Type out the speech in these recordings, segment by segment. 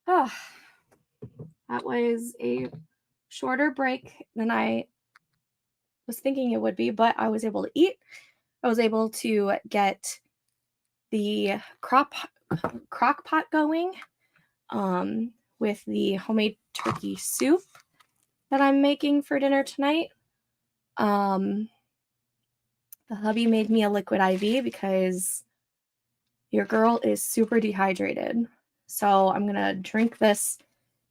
Oh, that was a shorter break than I was thinking it would be, but I was able to eat. I was able to get the crock pot going with the homemade turkey soup that I'm making for dinner tonight. The hubby made me a liquid IV because your girl is super dehydrated. So I'm going to drink this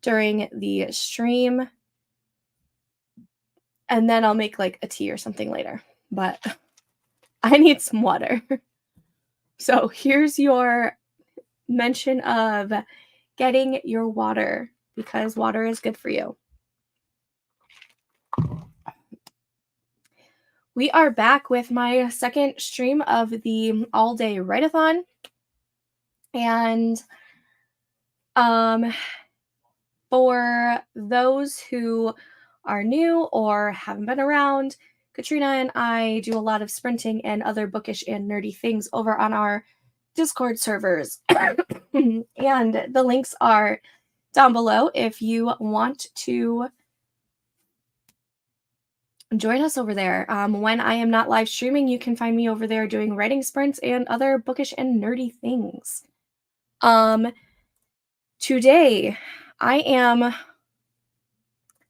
during the stream, and then I'll make like a tea or something later. But I need some water. So here's your mention of getting your water, because water is good for you. We are back with my second stream of the all-day write-a-thon. And for those who are new or haven't been around, Katrina and I do a lot of sprinting and other bookish and nerdy things over on our Discord servers. And the links are down below if you want to join us over there. When I am not live streaming, you can find me over there doing writing sprints and other bookish and nerdy things. Today, I am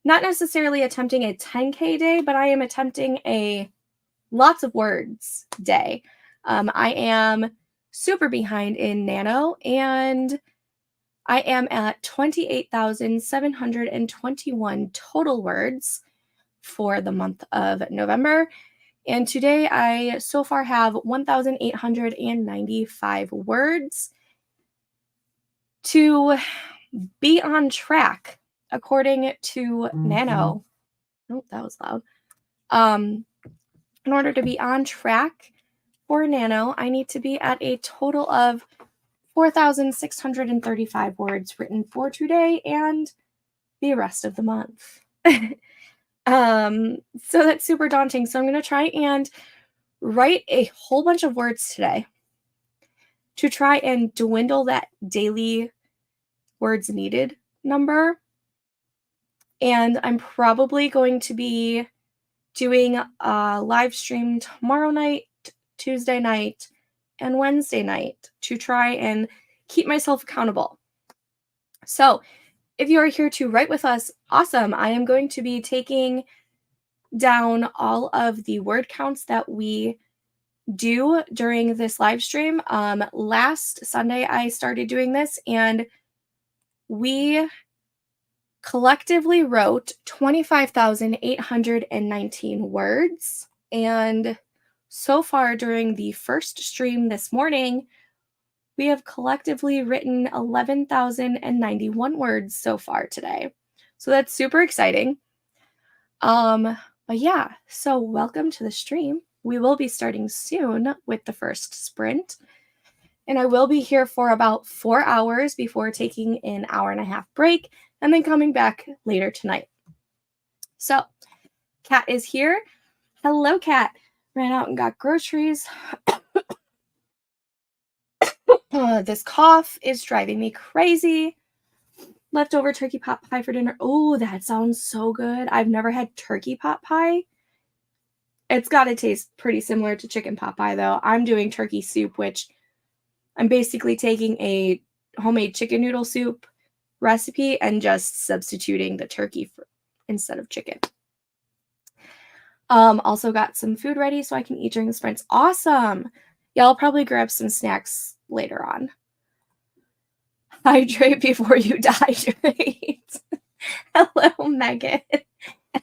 not necessarily attempting a 10K day, but I am attempting a lots of words day. I am super behind in Nano, and I am at 28,721 total words for the month of November. And today I so far have 1,895 words to be on track, according to Nano. Oh, that was loud. In order to be on track for Nano, I need to be at a total of 4,635 words written for today and the rest of the month. So that's super daunting. So I'm going to try and write a whole bunch of words today to try and dwindle that daily words needed number. And I'm probably going to be doing a live stream tomorrow night, Tuesday night, and Wednesday night to try and keep myself accountable. So if you are here to write with us, awesome. I am going to be taking down all of the word counts that we do during this live stream. Last Sunday, I started doing this, and we collectively wrote 25,819 words. And so far during the first stream this morning, we have collectively written 11,091 words so far today. So that's super exciting. But yeah, so welcome to the stream. We will be starting soon with the first sprint. And I will be here for about 4 hours before taking an hour and a half break and then coming back later tonight. So, Kat is here. Hello, Kat. Ran out and got groceries. This cough is driving me crazy. Leftover turkey pot pie for dinner. Oh, that sounds so good. I've never had turkey pot pie. It's got to taste pretty similar to chicken pot pie, though. I'm doing turkey soup, which I'm basically taking a homemade chicken noodle soup recipe and just substituting the turkey instead of chicken. Also got some food ready so I can eat during the sprints. Awesome. Yeah, I'll probably grab some snacks later on. Hydrate before you dehydrate. Hello, Megan.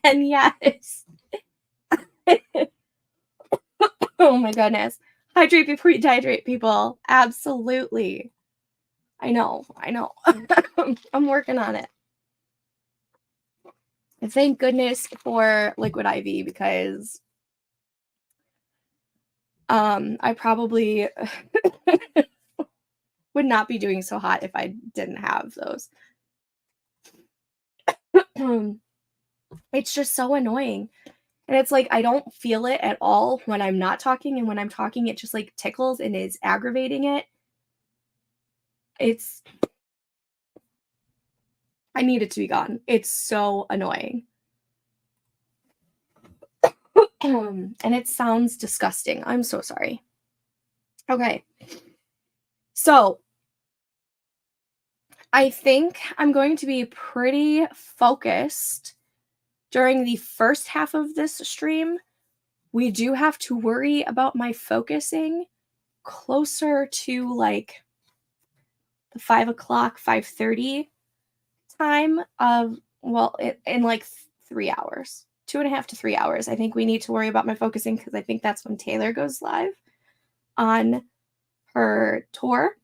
And yes. Oh my goodness. Hydrate before you dehydrate, people. Absolutely. I know. I'm working on it. And thank goodness for liquid IV, because I probably would not be doing so hot if I didn't have those. It's just so annoying. And it's like, I don't feel it at all when I'm not talking. And when I'm talking, it just like tickles and is aggravating it. It's I need it to be gone. It's so annoying. And it sounds disgusting. I'm so sorry. Okay. So I think I'm going to be pretty focused during the first half of this stream. We do have to worry about my focusing closer to like the 5 o'clock, 5:30 time of, well, in like 3 hours, 2.5 to 3 hours. I think we need to worry about my focusing because I think that's when Taylor goes live on her tour.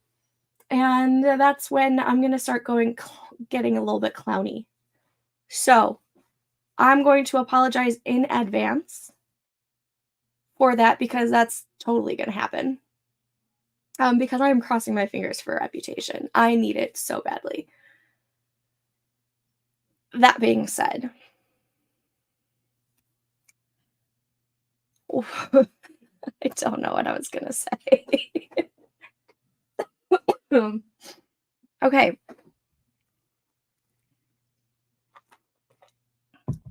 And that's when I'm going to start getting a little bit clowny. So I'm going to apologize in advance for that because that's totally going to happen. Because I'm crossing my fingers for reputation. I need it so badly. That being said, I don't know what I was going to say. Okay.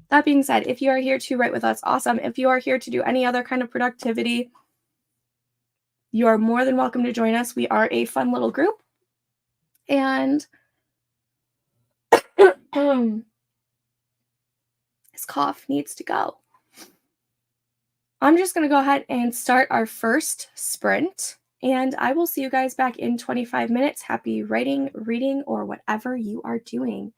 That being said, if you are here to write with us, awesome. If you are here to do any other kind of productivity, you are more than welcome to join us. We are a fun little group. And this cough needs to go. I'm just going to go ahead and start our first sprint. And I will see you guys back in 25 minutes. Happy writing, reading, or whatever you are doing.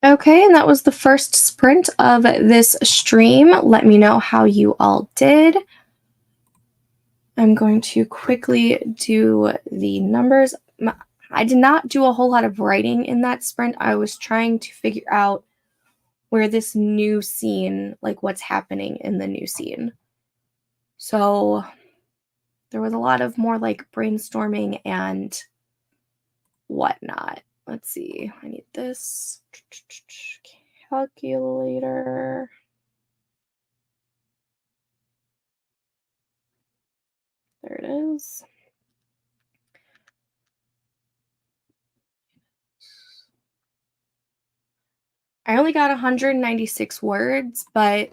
Okay, and that was the first sprint of this stream. Let me know how you all did. I'm going to quickly do the numbers. I did not do a whole lot of writing in that sprint. I was trying to figure out where this new scene, like what's happening in the new scene. So there was a lot of more like brainstorming and whatnot. Let's see. I need this calculator. There it is. I only got 196 words, but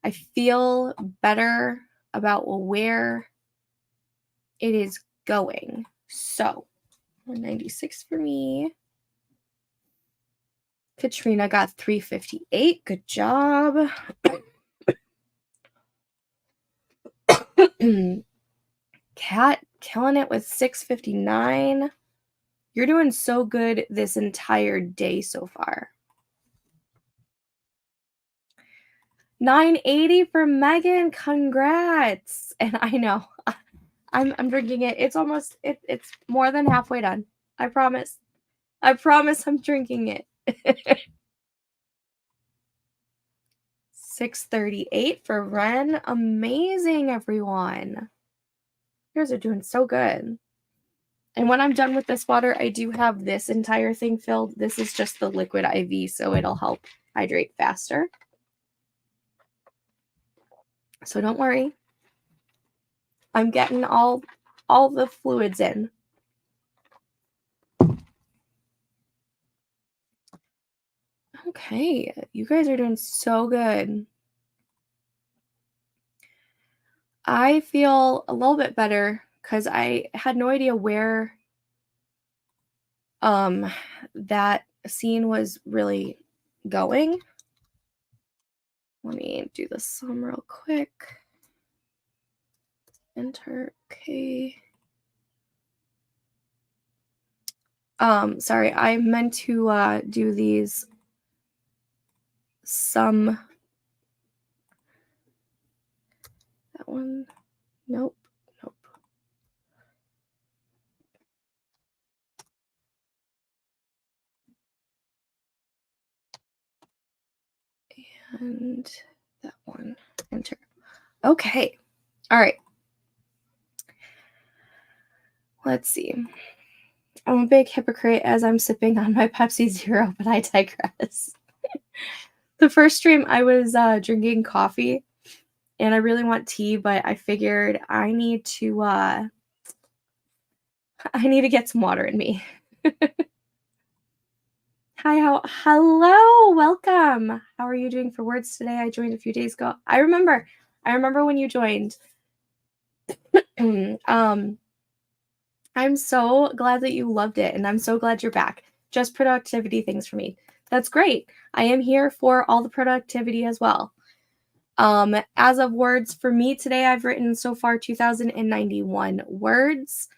I feel better about where it is going. So 196 for me. Katrina got 358. Good job. Kat killing it with 659. You're doing so good this entire day so far. 980 for Megan. Congrats. And I know I'm drinking it. It's almost it's more than halfway done. I promise. I promise I'm drinking it. 638 for Ren. Amazing, everyone. You guys are doing so good. And when I'm done with this water, I do have this entire thing filled. This is just the liquid IV, so it'll help hydrate faster. So don't worry. I'm getting all the fluids in. Okay, you guys are doing so good. I feel a little bit better because I had no idea where that scene was really going. Let me do the sum real quick. Enter. Okay. Sorry, I meant to do these sum. That one. Nope. Nope. And that one. Enter. Okay. All right. Let's see. I'm a big hypocrite as I'm sipping on my Pepsi Zero, but I digress. The first stream I was drinking coffee and I really want tea, but I figured I need to get some water in me. Hi, hello, welcome. How are you doing for words today? I joined a few days ago. I remember when you joined. I'm so glad that you loved it, and I'm so glad you're back. Just productivity things for me. That's great. I am here for all the productivity as well. As of words for me today, I've written so far 2,091 words.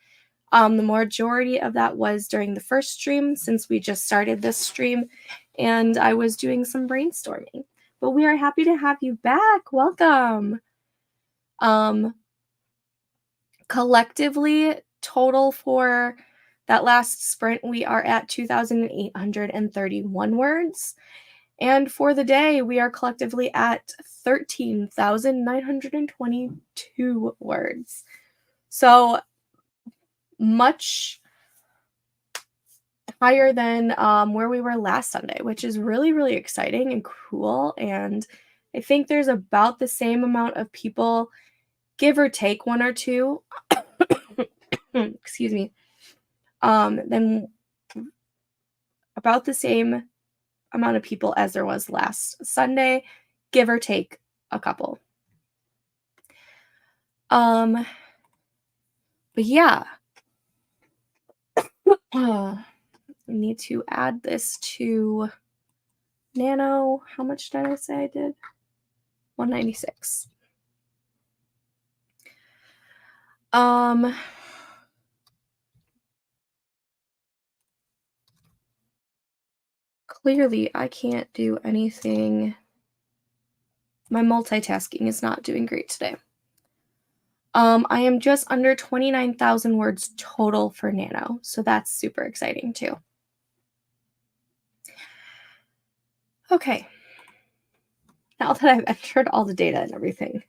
The majority of that was during the first stream since we just started this stream and I was doing some brainstorming. But we are happy to have you back. Welcome. Collectively, total for that last sprint, we are at 2,831 words. And for the day, we are collectively at 13,922 words. So much higher than where we were last Sunday, which is really, really exciting and cool. And I think there's about the same amount of people, give or take one or two, excuse me, then about the same amount of people as there was last Sunday, give or take a couple. But yeah, I need to add this to Nano. How much did I say I did? 196. Clearly, I can't do anything. My multitasking is not doing great today. I am just under 29,000 words total for Nano, so that's super exciting too. Okay. Now that I've entered all the data and everything.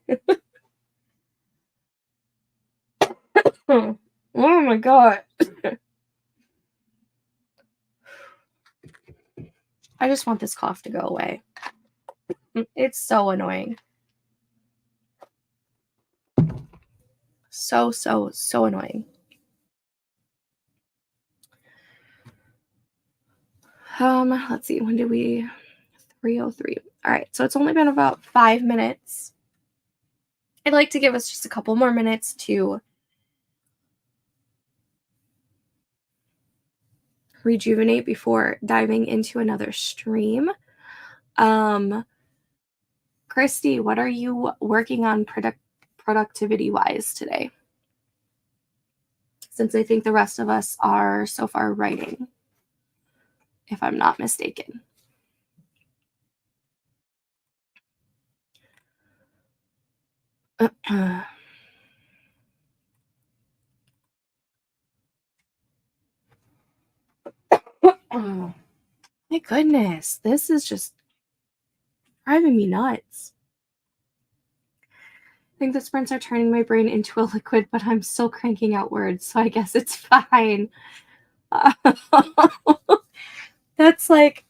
Oh my god. I just want this cough to go away. It's so annoying. So annoying. Let's see. When did we 3:03. All right. So it's only been about 5 minutes. I'd like to give us just a couple more minutes to rejuvenate before diving into another stream. Christy, what are you working on productivity wise today? Since I think the rest of us are so far writing, if I'm not mistaken. Oh, my goodness, this is just driving me nuts. I think the sprints are turning my brain into a liquid, but I'm still cranking out words, so I guess it's fine. That's like,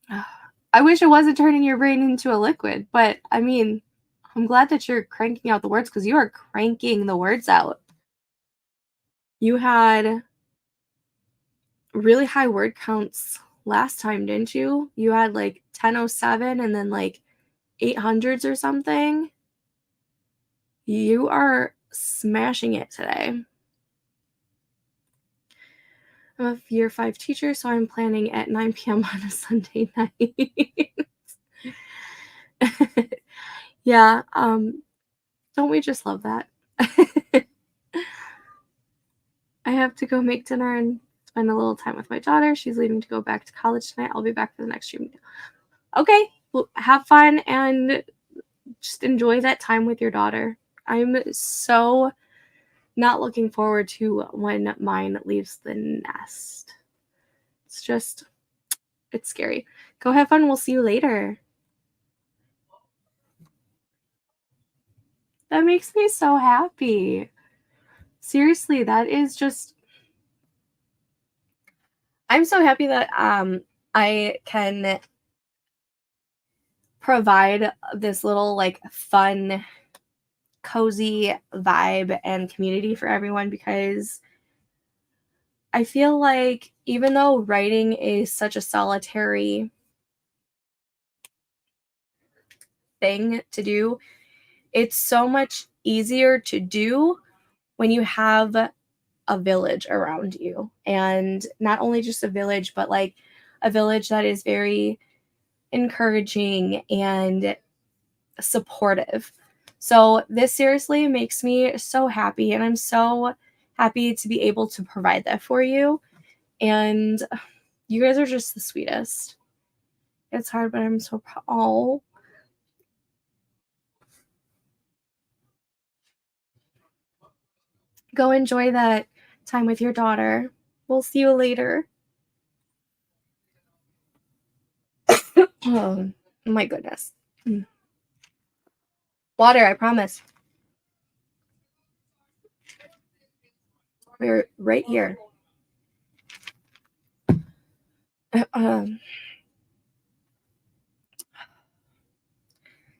I wish it wasn't turning your brain into a liquid, but I mean, I'm glad that you're cranking out the words because you are cranking the words out. You had really high word counts last time, didn't you? You had like 1007 and then like 800s or something. You are smashing it today. I'm a year 5 teacher, so I'm planning at 9 p.m. on a Sunday night. Yeah, don't we just love that? I have to go make dinner and spend a little time with my daughter. She's leaving to go back to college tonight. I'll be back for the next stream. Okay, well, have fun and just enjoy that time with your daughter. I'm so not looking forward to when mine leaves the nest. It's scary. Go have fun. We'll see you later. That makes me so happy. Seriously, that is just, I'm so happy that I can provide this little like fun, cozy vibe and community for everyone, because I feel like even though writing is such a solitary thing to do, it's so much easier to do when you have a village around you. And not only just a village, but like a village that is very encouraging and supportive. So this seriously makes me so happy, and I'm so happy to be able to provide that for you. And you guys are just the sweetest. It's hard, but I'm so proud. Oh, go enjoy that time with your daughter. We'll see you later. Oh my goodness. Water, I promise. We're right here.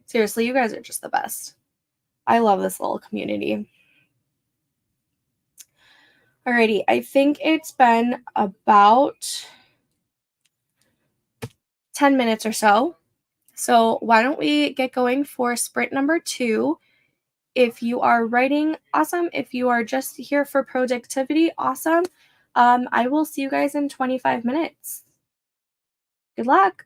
Seriously, you guys are just the best. I love this little community. Alrighty, I think it's been about 10 minutes or so. So why don't we get going for sprint number 2? If you are writing, awesome. If you are just here for productivity, awesome. I will see you guys in 25 minutes. Good luck.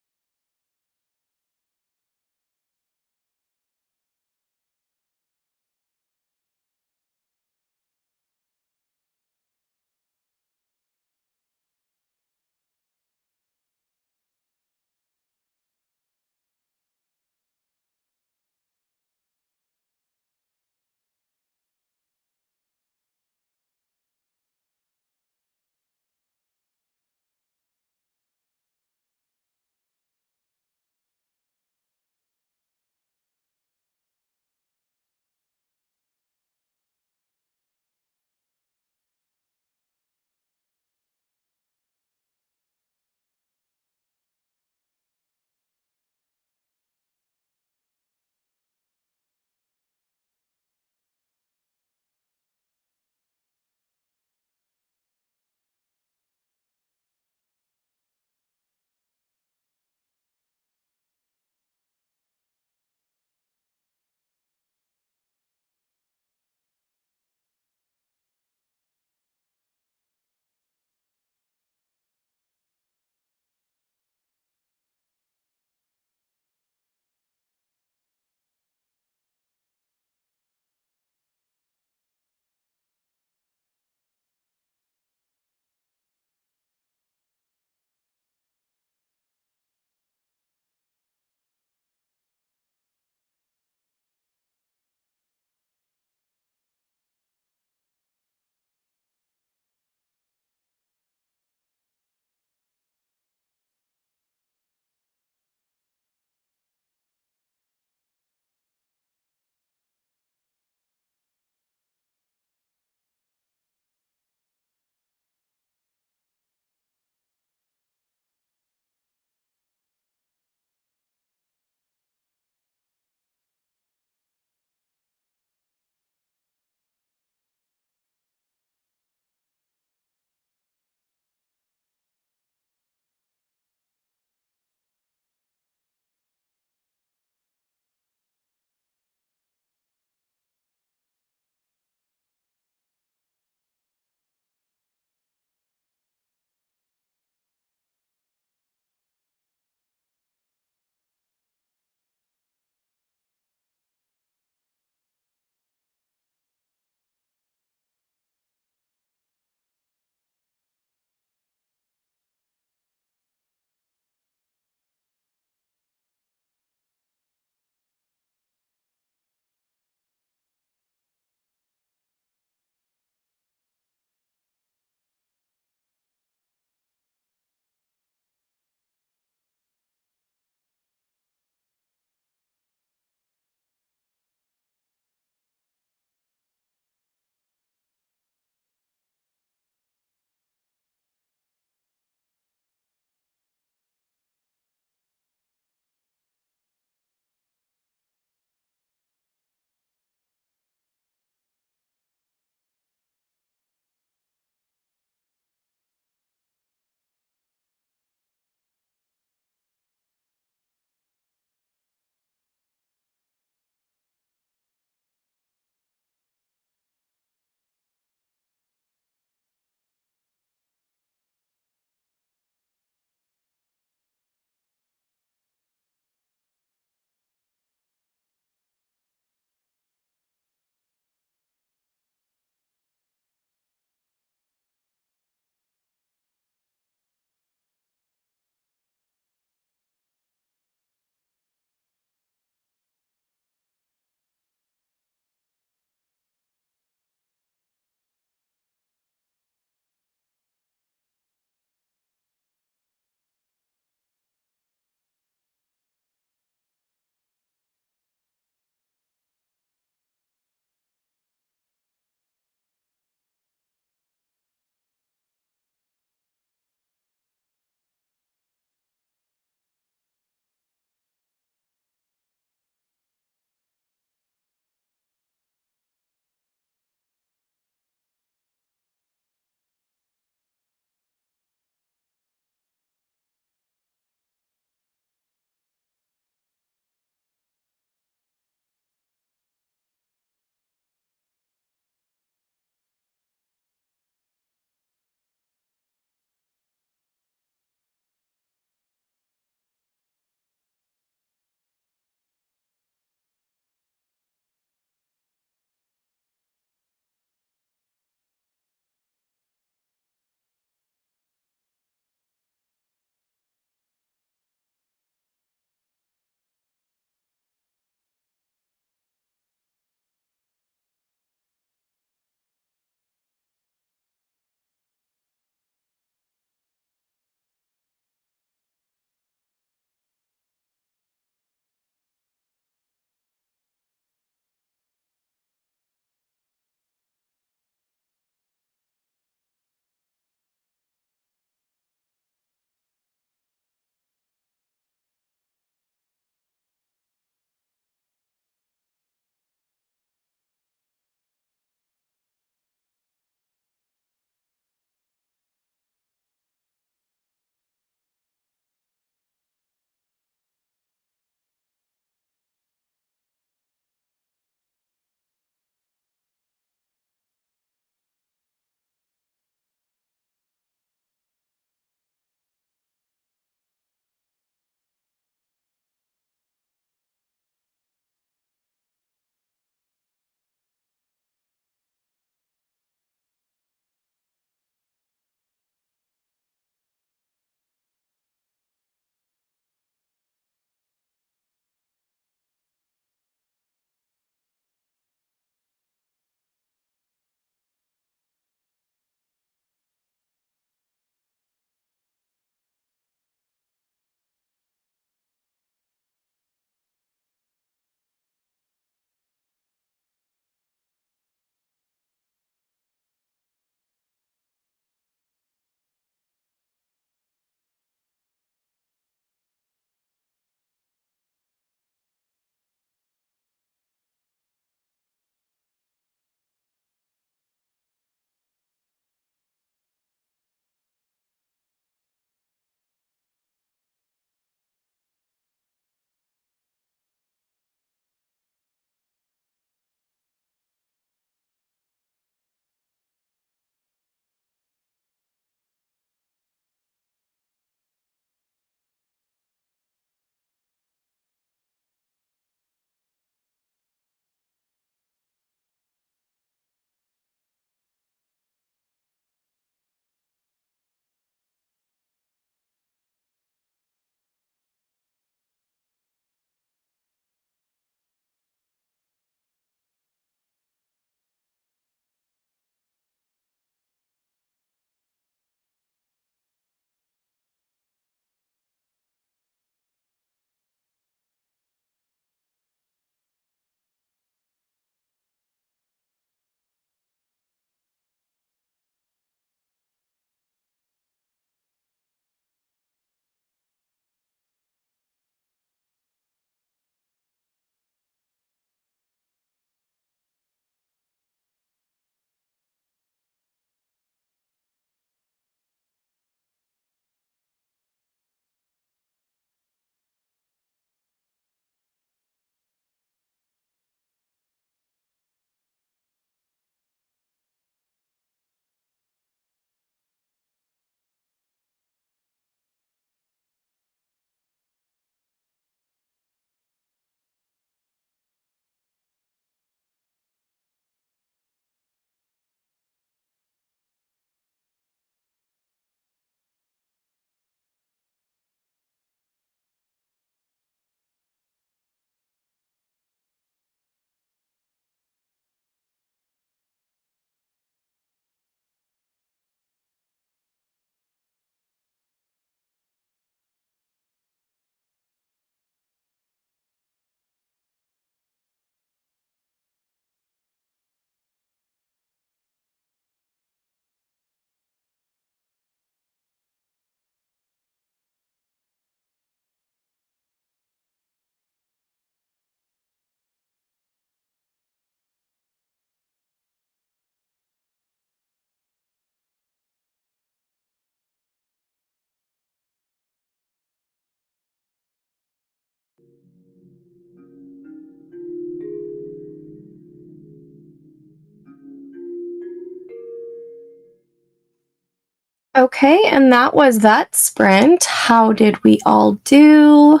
Okay, and that was that sprint. How did we all do?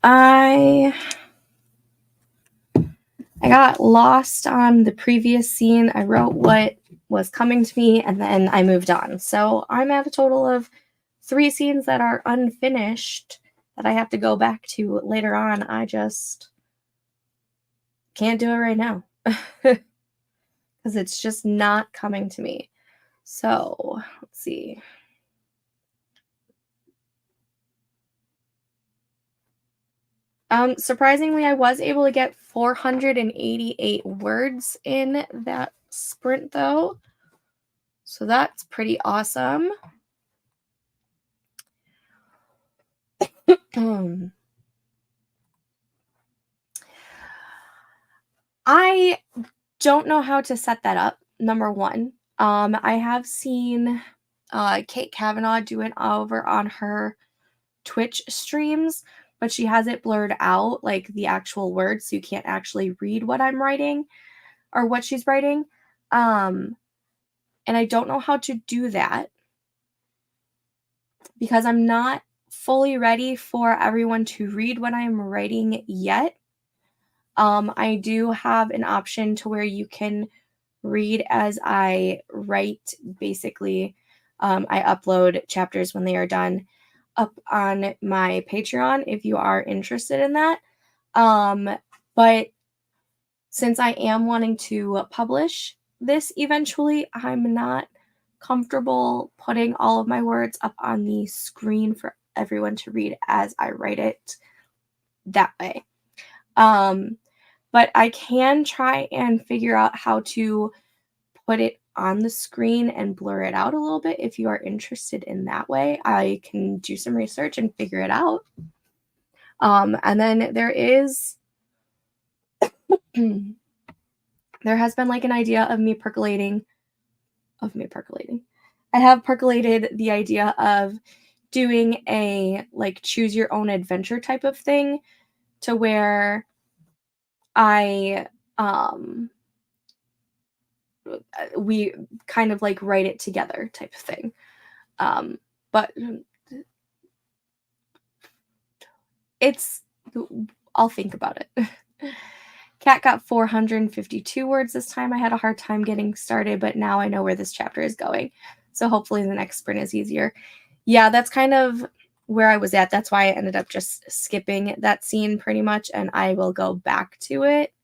I got lost on the previous scene. I wrote what was coming to me and then I moved on. So I'm at a total of 3 scenes that are unfinished that I have to go back to later on. I just can't do it right now because it's just not coming to me. So let's see. Surprisingly, I was able to get 488 words in that sprint though. So that's pretty awesome. I don't know how to set that up, number one. I have seen Kate Kavanaugh do it over on her Twitch streams, but she has it blurred out, like the actual words, so you can't actually read what I'm writing or what she's writing. And I don't know how to do that because I'm not fully ready for everyone to read what I'm writing yet. I do have an option to where you can read as I write. Basically, I upload chapters when they are done up on my Patreon if you are interested in that. But since I am wanting to publish this eventually, I'm not comfortable putting all of my words up on the screen for everyone to read as I write it that way. But I can try and figure out how to put it on the screen and blur it out a little bit. If you are interested in that way, I can do some research and figure it out. And then there is there has been like an idea of me percolating. I have percolated the idea of doing a like choose your own adventure type of thing to where I we kind of like write it together type of thing. But it's I'll think about it. Cat got 452 words this time. I had a hard time getting started, but now I know where this chapter is going. So hopefully the next sprint is easier. Yeah, that's kind of where I was at. That's why I ended up just skipping that scene pretty much, and I will go back to it.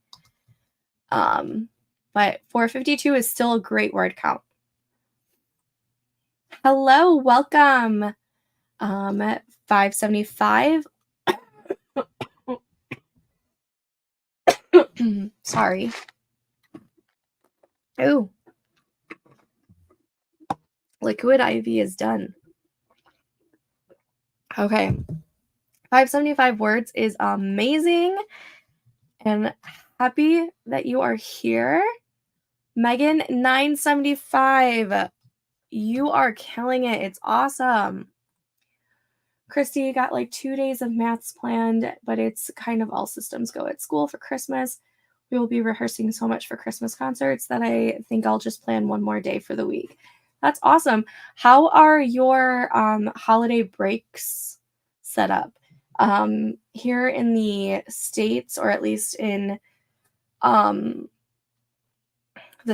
But 452 is still a great word count. Hello, welcome. 575. Sorry. Oh, liquid IV is done. Okay. 575 words is amazing. And happy that you are here. Megan, 975. You are killing it. It's awesome. Christy got like 2 days of maths planned, but it's kind of all systems go at school for Christmas. We will be rehearsing so much for Christmas concerts that I think I'll just plan one more day for the week. That's awesome. How are your holiday breaks set up? Here in the States, or at least in the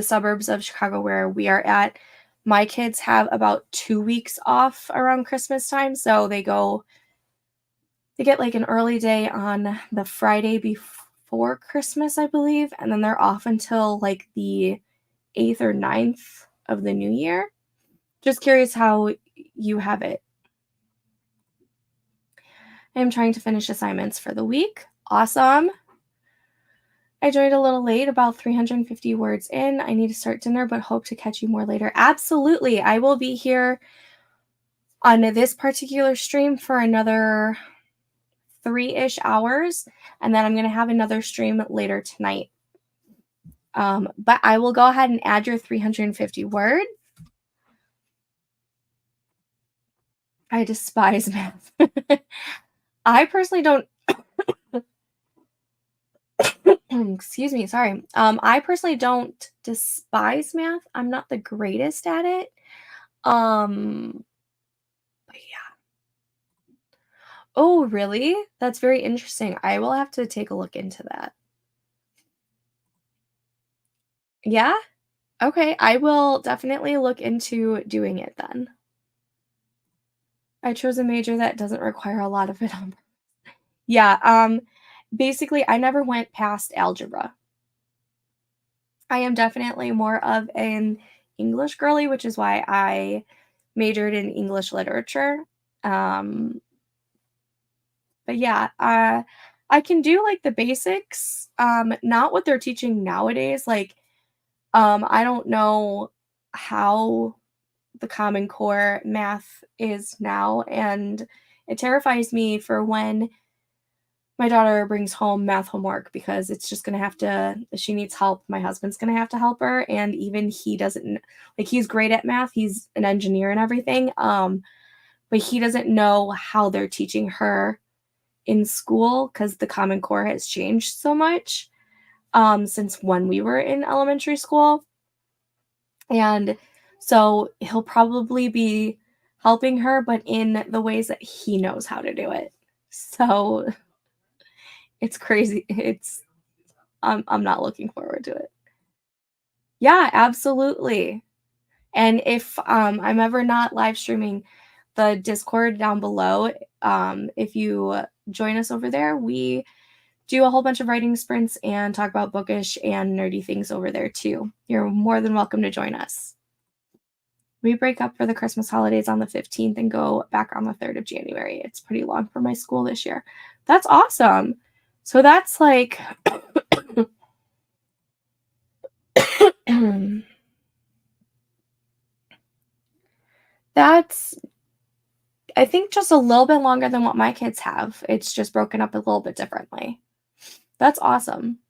suburbs of Chicago where we are at, my kids have about 2 weeks off around Christmas time. So they get like an early day on the Friday before Christmas, I believe. And then they're off until like the 8th or 9th of the new year. Just curious how you have it. I'm trying to finish assignments for the week. Awesome. I joined a little late, about 350 words in. I need to start dinner, but hope to catch you more later. Absolutely. I will be here on this particular stream for another 3-ish hours, and then I'm going to have another stream later tonight. But I will go ahead and add your 350 words. I despise math. I personally don't excuse me, sorry. I personally don't despise math. I'm not the greatest at it. Um, but yeah. Oh, really? That's very interesting. I will have to take a look into that. Yeah? Okay, I will definitely look into doing it then. I chose a major that doesn't require a lot of it on. Yeah, basically, I never went past algebra. I am definitely more of an English girly, which is why I majored in English literature. Um, but yeah, I can do like the basics, not what they're teaching nowadays. Like, I don't know how the Common Core math is now, and it terrifies me for when my daughter brings home math homework because it's just gonna have to if she needs help, my husband's gonna have to help her, and even he doesn't like, he's great at math, he's an engineer and everything, but he doesn't know how they're teaching her in school because the Common Core has changed so much, since when we were in elementary school, and so he'll probably be helping her, but in the ways that he knows how to do it. So, it's crazy. I'm not looking forward to it. Yeah, absolutely. And if, I'm ever not live streaming, the Discord down below, if you join us over there, we do a whole bunch of writing sprints and talk about bookish and nerdy things over there too. You're more than welcome to join us. We break up for the Christmas holidays on the 15th and go back on the 3rd of January. It's pretty long for my school this year. That's awesome. So that's like that's I think just a little bit longer than what my kids have. It's just broken up a little bit differently. That's awesome.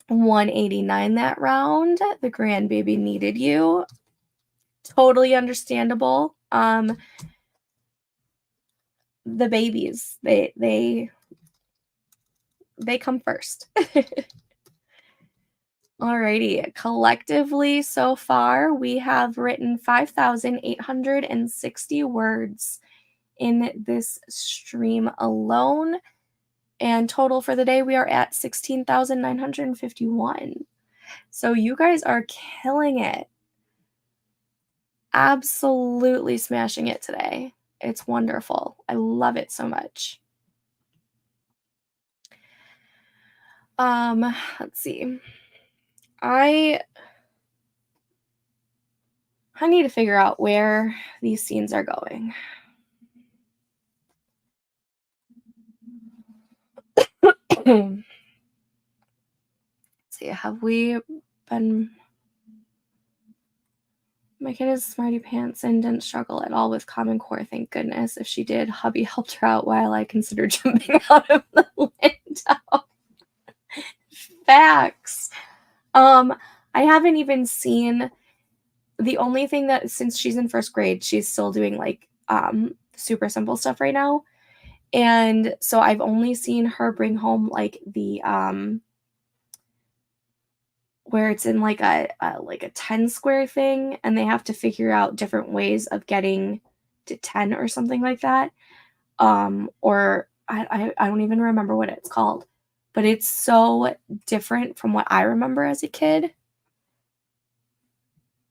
189 that round. The grandbaby needed you. Totally understandable. The babies, they come first. Alrighty. Collectively, so far, we have written 5,860 words in this stream alone. And total for the day, we are at 16,951. So you guys are killing it. Absolutely smashing it today. It's wonderful. I love it so much. Let's see. I need to figure out where these scenes are going. Let's see, have we been my kid is smarty pants and didn't struggle at all with Common Core, thank goodness. If she did, hubby helped her out while I considered jumping out of the window. Facts. I haven't even seen the only thing that since she's in first grade, she's still doing like super simple stuff right now. And so I've only seen her bring home like the where it's in like a 10 square thing and they have to figure out different ways of getting to 10 or something like that. Or I don't even remember what it's called, but it's so different from what I remember as a kid.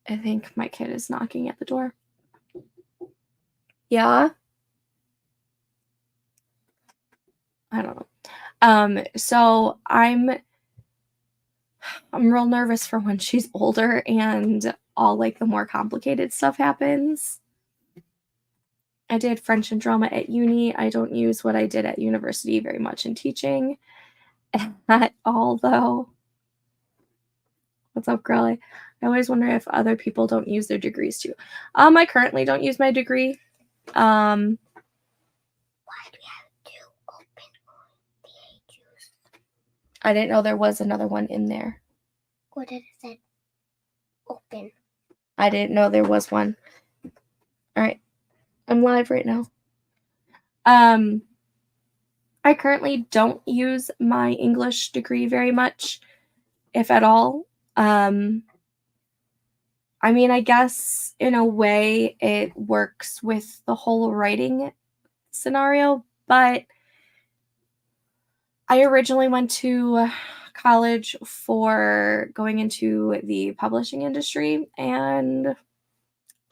I think my kid is knocking at the door. Yeah. I don't know. So I'm real nervous for when she's older and all like the more complicated stuff happens. I did French and drama at uni. I don't use what I did at university very much in teaching at all, though. What's up, girly? I always wonder if other people don't use their degrees too. I currently don't use my degree. Why do we have to open the juice? I didn't know there was another one in there. What did it say? Open. I didn't know there was one. All right. I'm live right now. I currently don't use my English degree very much, if at all. I mean, I guess in a way it works with the whole writing scenario, but I originally went to college for going into the publishing industry, and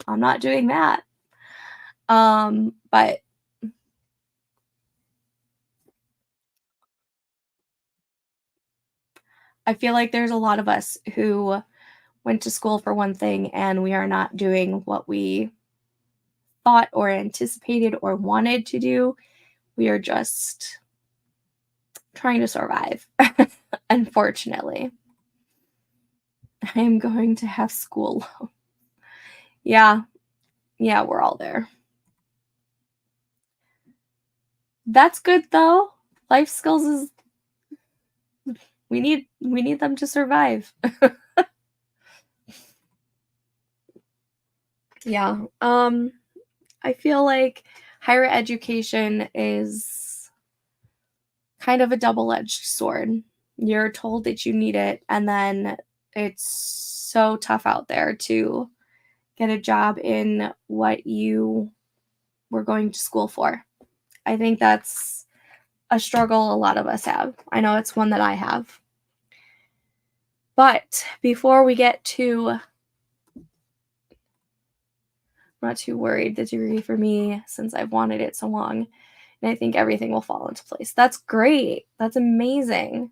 I'm not doing that. But I feel like there's a lot of us who went to school for one thing and we are not doing what we thought or anticipated or wanted to do. We are just trying to survive, unfortunately. I am going to have school. Yeah, yeah, we're all there. That's good though. Life skills is we need them to survive. Yeah. I feel like higher education is kind of a double-edged sword. You're told that you need it, and then it's so tough out there to get a job in what you were going to school for. I think that's a struggle a lot of us have. I know it's one that I have. But before we get to, I'm not too worried, the degree for me, since I've wanted it so long, and I think everything will fall into place. That's great. That's amazing.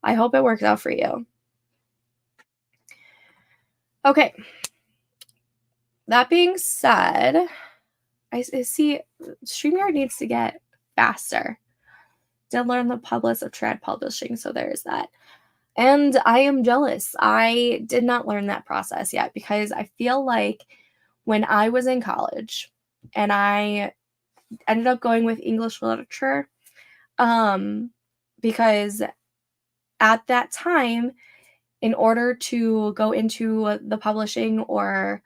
I hope it works out for you. Okay. That being said, I see StreamYard needs to get faster. Did learn the publish of trad publishing, so there's that. And I am jealous. I did not learn that process yet because I feel like when I was in college and I ended up going with English literature, because at that time, in order to go into the publishing, or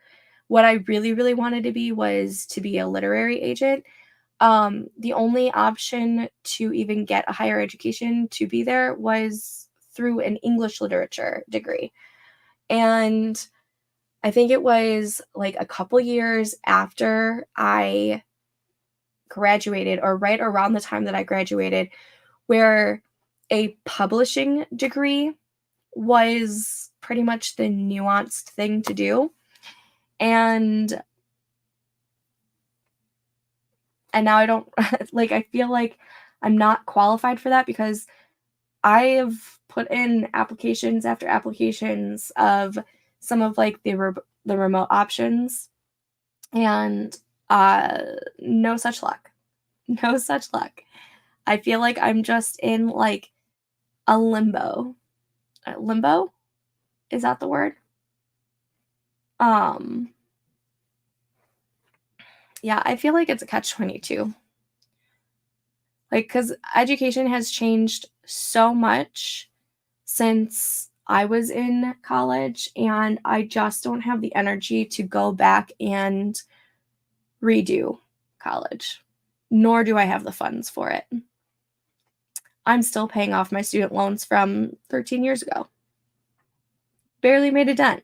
what I really, really wanted to be was to be a literary agent. The only option to even get a higher education to be there was through an English literature degree. And I think it was like a couple years after I graduated, or right around the time that I graduated, where a publishing degree was pretty much the nuanced thing to do. And now I don't like, I feel like I'm not qualified for that because I've put in applications after applications of some of like the remote options, and no such luck. No such luck. I feel like I'm just in like a limbo. Limbo? Is that the word? Um yeah, I feel like it's a catch-22. Like, cuz education has changed so much since I was in college, and I just don't have the energy to go back and redo college, nor do I have the funds for it. I'm still paying off my student loans from 13 years ago. Barely made a dent.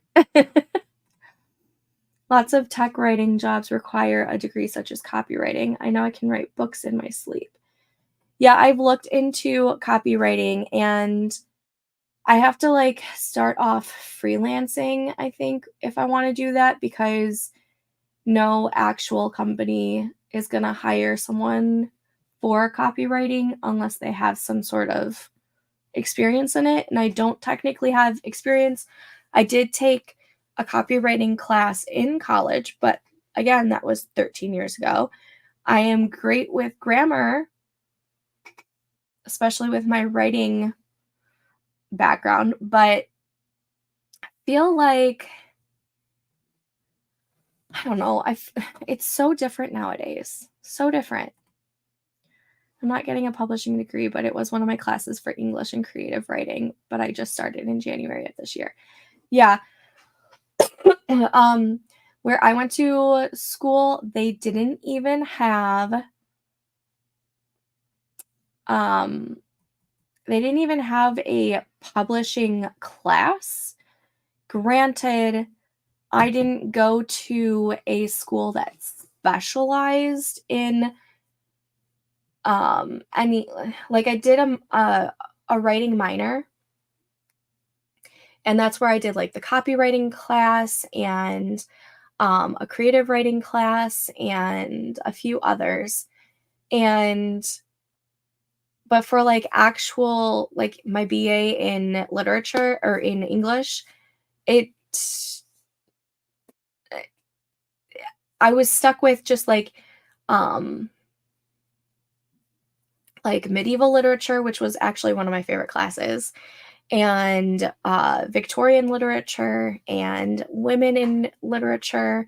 Lots of tech writing jobs require a degree such as copywriting. I know I can write books in my sleep. Yeah, I've looked into copywriting, and I have to like start off freelancing, I think, if I want to do that, because no actual company is going to hire someone for copywriting unless they have some sort of experience in it. And I don't technically have experience. I did take a copywriting class in college, but again, that was 13 years ago. I am great with grammar, especially with my writing background, but I feel like, I don't know, it's so different nowadays. So different. I'm not getting a publishing degree, but it was one of my classes for English and creative writing, but I just started in January of this year. Yeah. um where I went to school, they didn't even have um a publishing class. Granted, I didn't go to a school that specialized in any, like, I did a writing minor, and that's where I did like the copywriting class and a creative writing class and a few others. And but for like actual, like my BA in literature or in English, it I was stuck with just um like medieval literature, which was actually one of my favorite classes, and Victorian literature and women in literature.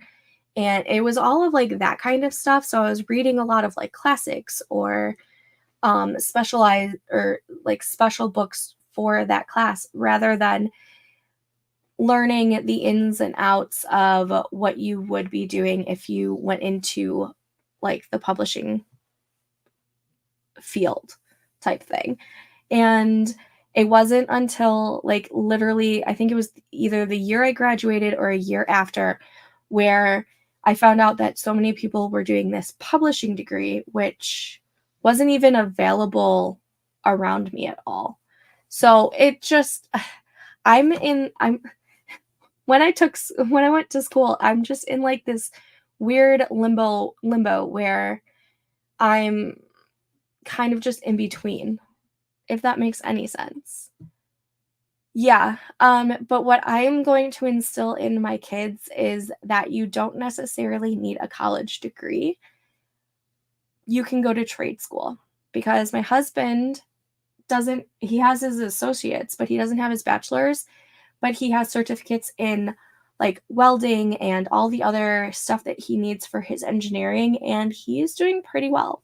And it was all of like that kind of stuff. So I was reading a lot of like classics or specialized or like special books for that class rather than learning the ins and outs of what you would be doing if you went into like the publishing field type thing. And it wasn't until like literally, I think it was either the year I graduated or a year after, where I found out that so many people were doing this publishing degree, which wasn't even available around me at all. So it just, I'm when I went to school, I'm just in like this weird limbo where I'm kind of just in between, if that makes any sense. Yeah, but what I'm going to instill in my kids is that you don't necessarily need a college degree. You can go to trade school because my husband doesn't, he has his associates, but he doesn't have his bachelor's, but he has certificates in like welding and all the other stuff that he needs for his engineering, and he's doing pretty well.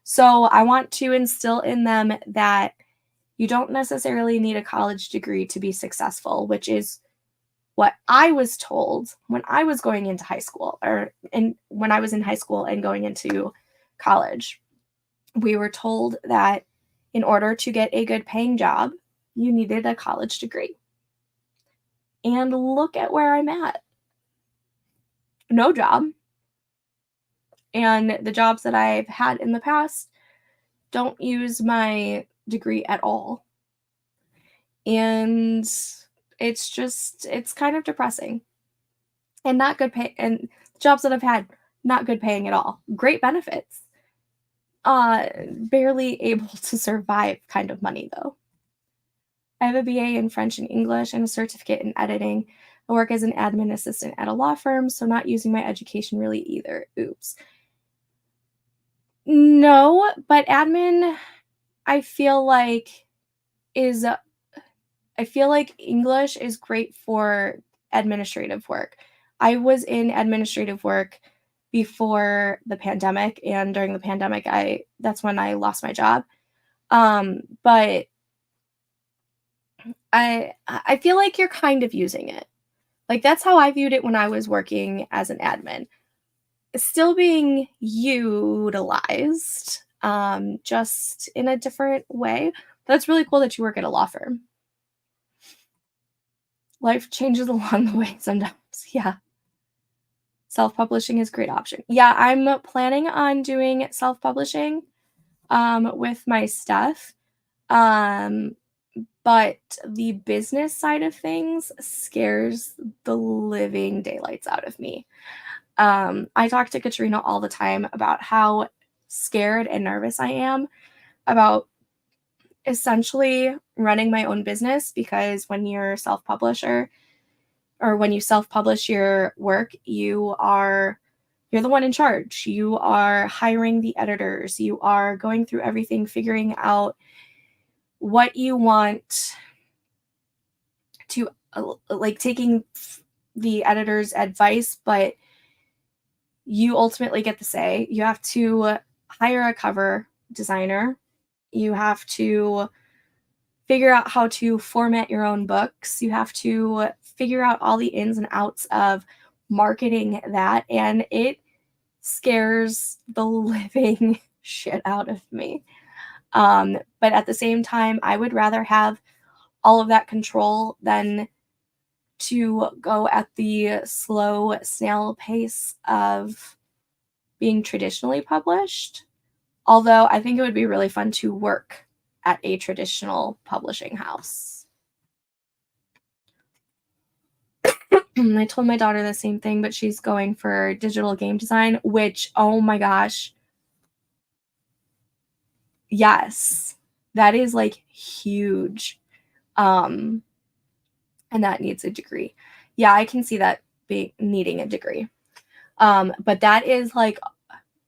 So I want to instill in them that you don't necessarily need a college degree to be successful, which is what I was told when I was going into high school, when I was in high school and going into college. We were told that in order to get a good paying job, you needed a college degree. And look at where I'm at. No job. And the jobs that I've had in the past don't use my degree at all. And it's kind of depressing and not good pay. And jobs that I've had, not good paying at all. Great benefits. Barely able to survive kind of money though. I have a BA in French and English and a certificate in editing. I work as an admin assistant at a law firm, so not using my education really either. Oops. No, but admin, I feel like is I feel like English is great for administrative work. I was in administrative work before the pandemic, and during the pandemic, that's when I lost my job. But I feel like you're kind of using it. Like that's how I viewed it when I was working as an admin. It's still being utilized, just in a different way. But it's really cool that you work at a law firm. Life changes along the way sometimes. Yeah. Self-publishing is a great option. Yeah, I'm planning on doing self-publishing with my stuff. But the business side of things scares the living daylights out of me. I talk to Katrina all the time about how scared and nervous I am about essentially running my own business, because when you're a self-publisher or when you self-publish your work, you're the one in charge. You are hiring the editors. You are going through everything, figuring out what you want to like taking the editor's advice, but you ultimately get the say. You have to hire a cover designer. You have to figure out how to format your own books. You have to figure out all the ins and outs of marketing that, and it scares the living shit out of me. But at the same time, I would rather have all of that control than to go at the slow snail pace of being traditionally published. Although I think it would be really fun to work at a traditional publishing house. I told my daughter the same thing, but she's going for digital game design, which, oh my gosh. Yes, that is like huge. And that needs a degree. Yeah, I can see that needing a degree. But that is like,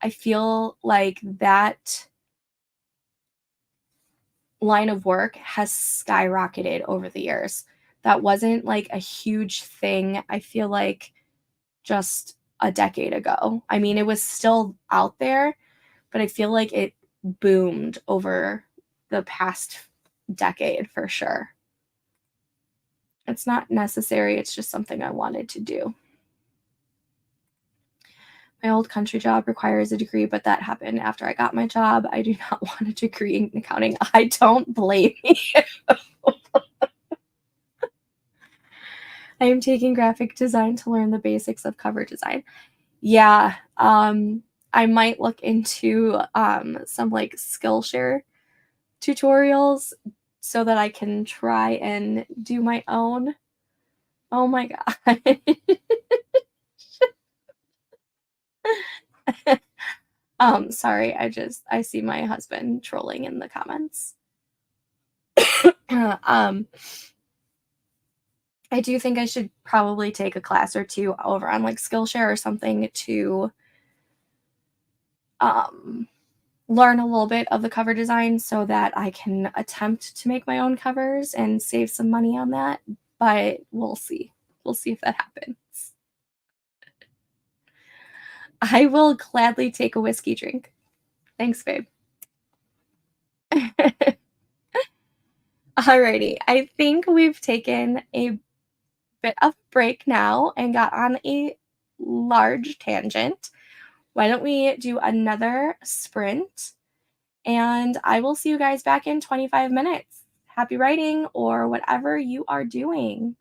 I feel like that line of work has skyrocketed over the years. That wasn't like a huge thing, I feel like, just a decade ago. I mean, it was still out there, but I feel like it boomed over the past decade for sure. It's not necessary, it's just something I wanted to do. My old country job requires a degree, but that happened after I got my job. I do not want a degree in accounting. I don't blame you. I am taking graphic design to learn the basics of cover design. Yeah, I might look into some like Skillshare tutorials so that I can try and do my own. Oh my god. Sorry, I see my husband trolling in the comments. I do think I should probably take a class or two over on like Skillshare or something to learn a little bit of the cover design so that I can attempt to make my own covers and save some money on that. But we'll see. We'll see if that happens. I will gladly take a whiskey drink. Thanks, babe. Alrighty. I think we've taken a bit of break now and got on a large tangent. Why don't we do another sprint? And I will see you guys back in 25 minutes. Happy writing or whatever you are doing.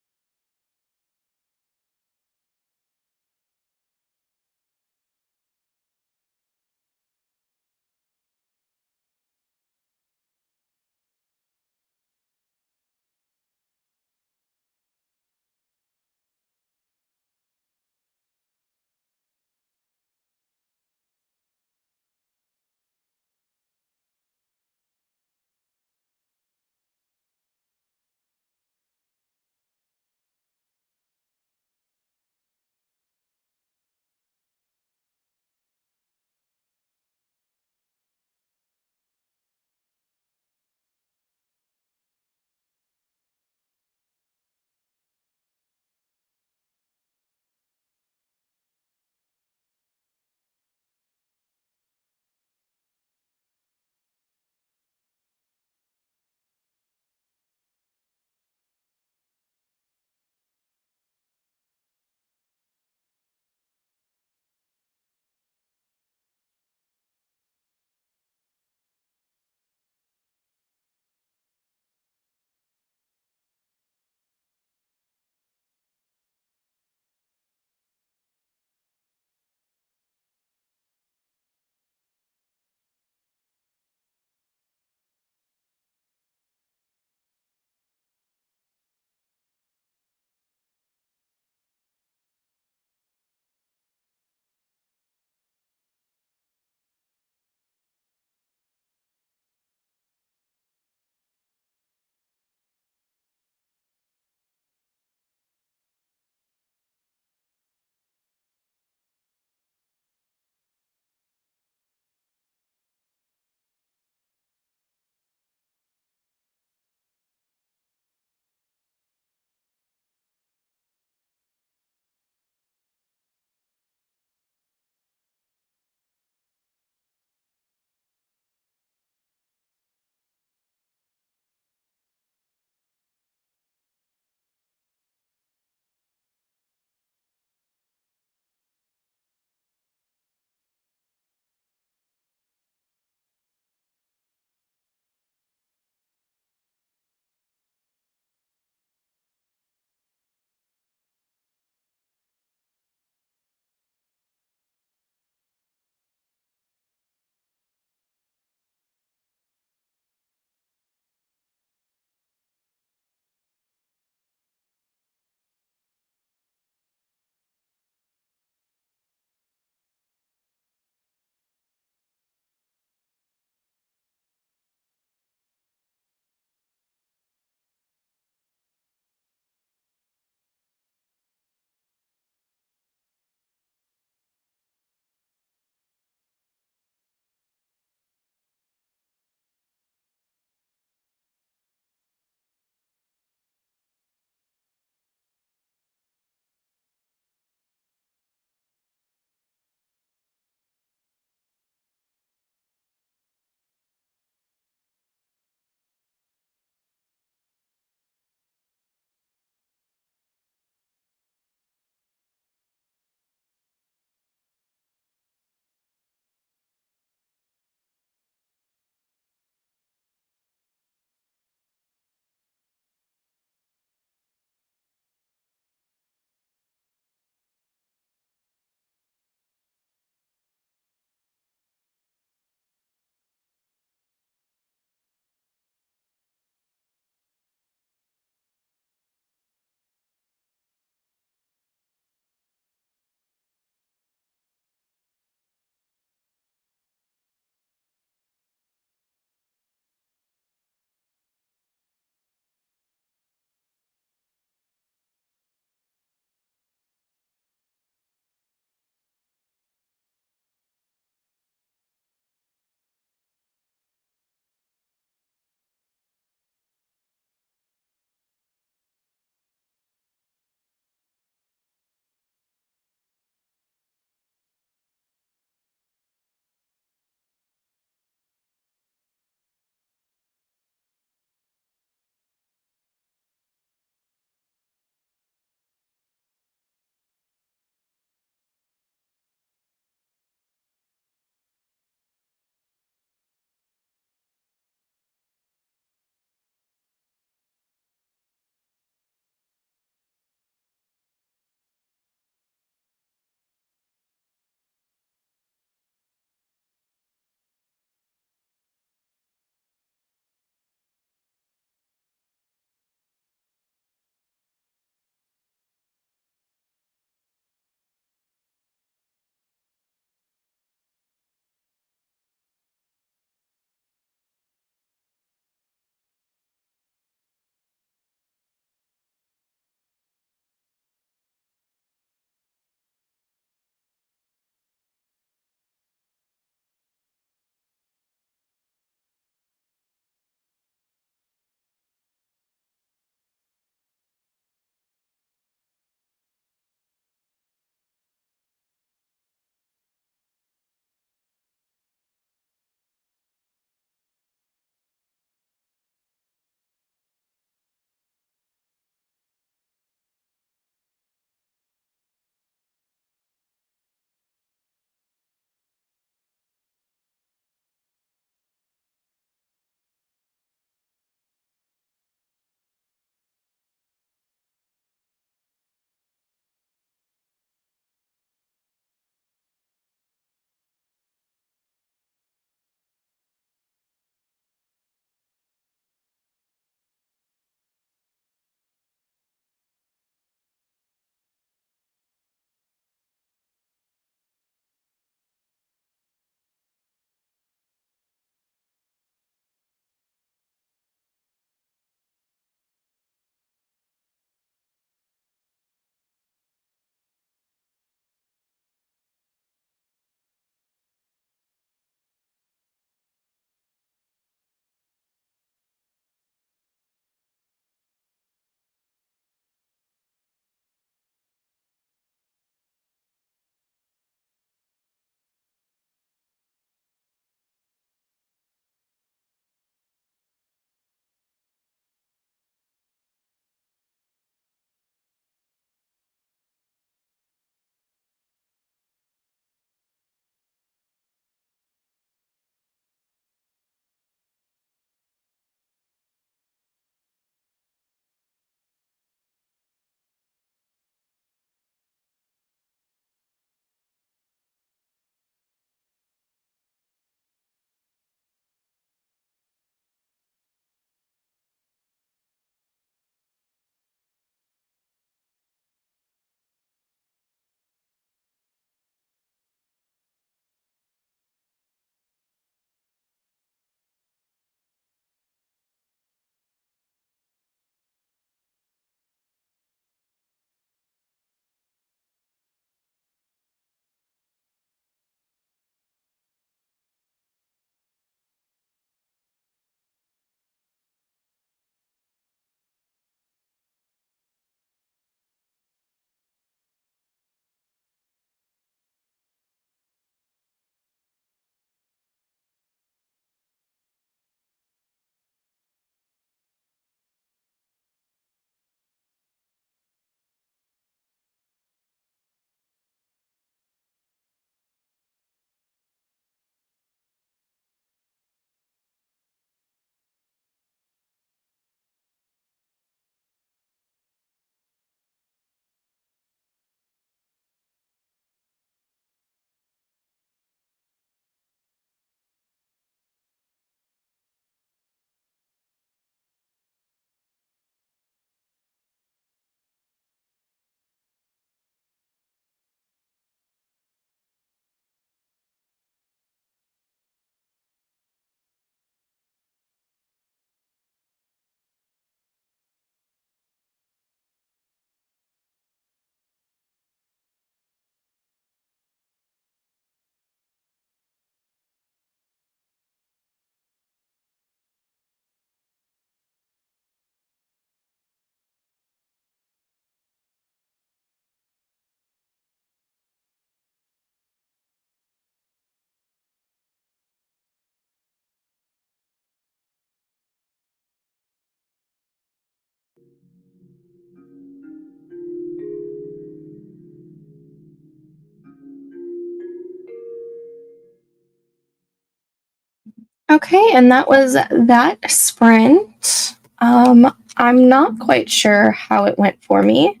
Okay, and that was that sprint. I'm not quite sure how it went for me.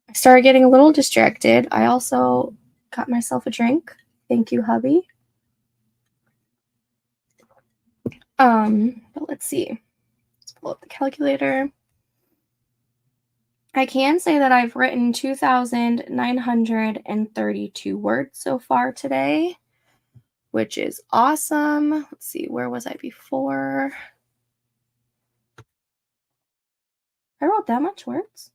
I started getting a little distracted. I also got myself a drink. Thank you, hubby. But let's see. Let's pull up the calculator. I can say that I've written 2,932 words so far today, which is awesome. Let's see, where was I before? I wrote that much words?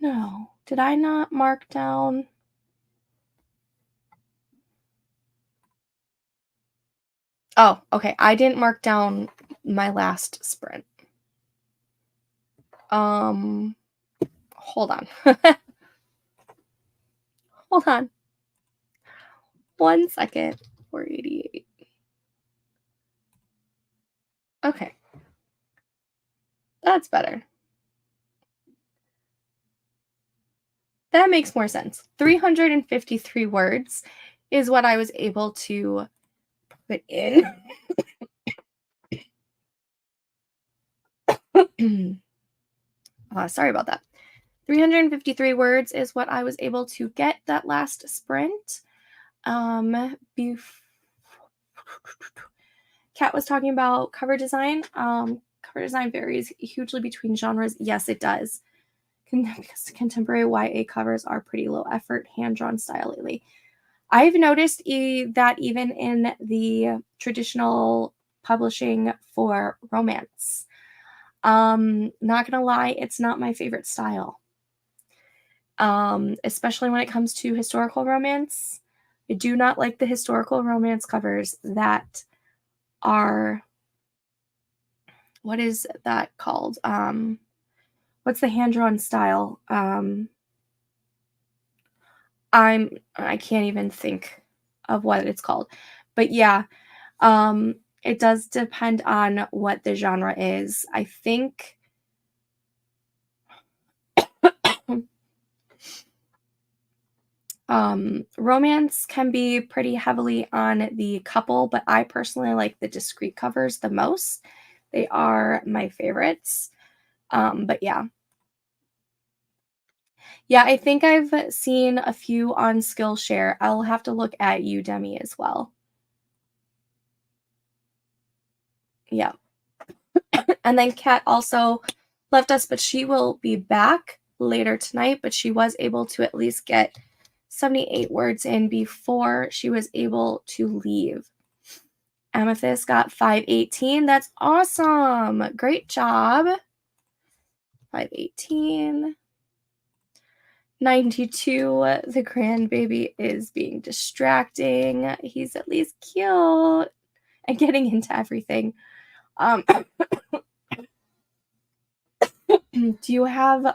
No. Did I not mark down? Oh, okay. I didn't mark down my last sprint. Hold on. Hold on. 1 second. 488. Okay. That's better. That makes more sense. 353 words is what I was able to put in. Sorry about that. 353 words is what I was able to get that last sprint. Kat was talking about cover design. Cover design varies hugely between genres. Yes, it does. Because contemporary YA covers are pretty low effort, hand-drawn style lately. I've noticed that even in the traditional publishing for romance. Not gonna lie, it's not my favorite style. Especially when it comes to historical romance. I do not like the historical romance covers that are, what is that called? What's the hand-drawn style? I can't even think of what it's called. But yeah, it does depend on what the genre is. I think romance can be pretty heavily on the couple, but I personally like the discrete covers the most. They are my favorites. But yeah. Yeah, I think I've seen a few on Skillshare. I'll have to look at Udemy as well. Yeah. And then Kat also left us, but she will be back later tonight, but she was able to at least get 78 words in before she was able to leave. Amethyst got 518. That's awesome. Great job. 518. 92. The grandbaby is being distracting. He's at least cute and getting into everything. Do you have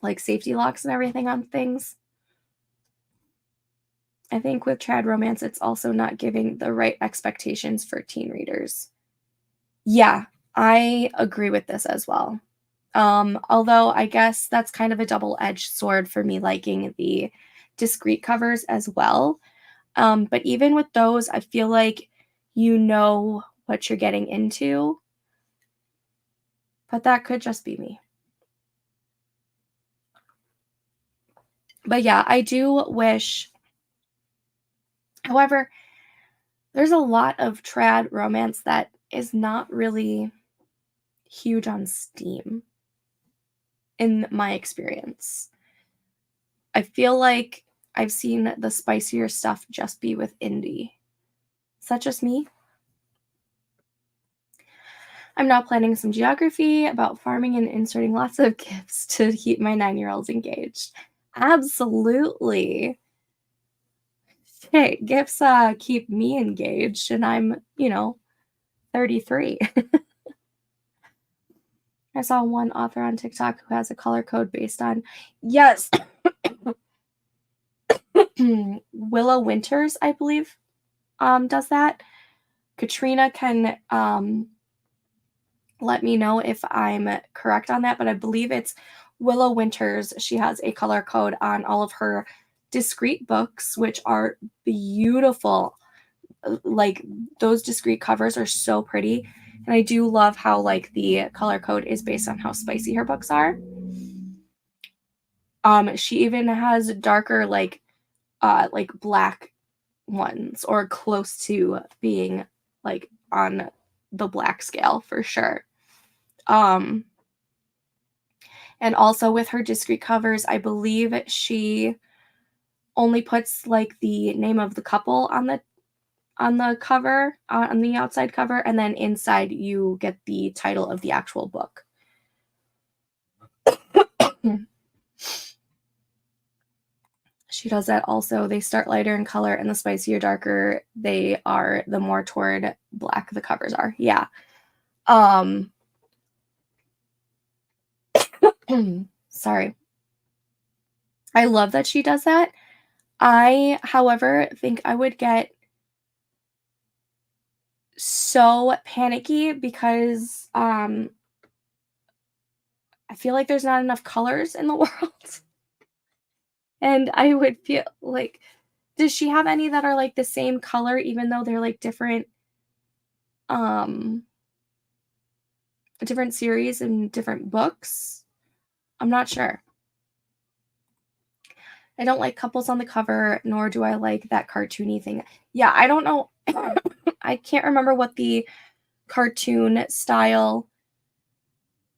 like safety locks and everything on things? I think with trad romance, it's also not giving the right expectations for teen readers. Yeah, I agree with this as well. Although I guess that's kind of a double-edged sword for me liking the discrete covers as well. But even with those, I feel like you know what you're getting into. But that could just be me. But yeah, I do wish. However, there's a lot of trad romance that is not really huge on Steam, in my experience. I feel like I've seen the spicier stuff just be with indie. Is that just me? I'm now planning some geography about farming and inserting lots of gifts to keep my 9-year-olds engaged. Absolutely. Hey, gifts keep me engaged, and I'm, 33. I saw one author on TikTok who has a color code based on, yes, Willow Winters, I believe, does that. Katrina can let me know if I'm correct on that, but I believe it's Willow Winters. She has a color code on all of her discreet books, which are beautiful. Like, those discreet covers are so pretty. And I do love how, like, the color code is based on how spicy her books are. She even has darker, like black ones, or close to being, like, on the black scale for sure. And also with her discreet covers, I believe she only puts, like, the name of the couple on the cover, on the outside cover, and then inside you get the title of the actual book. She does that also. They start lighter in color, and the spicier, darker they are, the more toward black the covers are. Yeah. Sorry. I love that she does that. I, however, think I would get so panicky because I feel like there's not enough colors in the world. And I would feel like, does she have any that are, like, the same color even though they're, like, different series and different books? I'm not sure. I don't like couples on the cover, nor do I like that cartoony thing. Yeah, I don't know. I can't remember what the cartoon style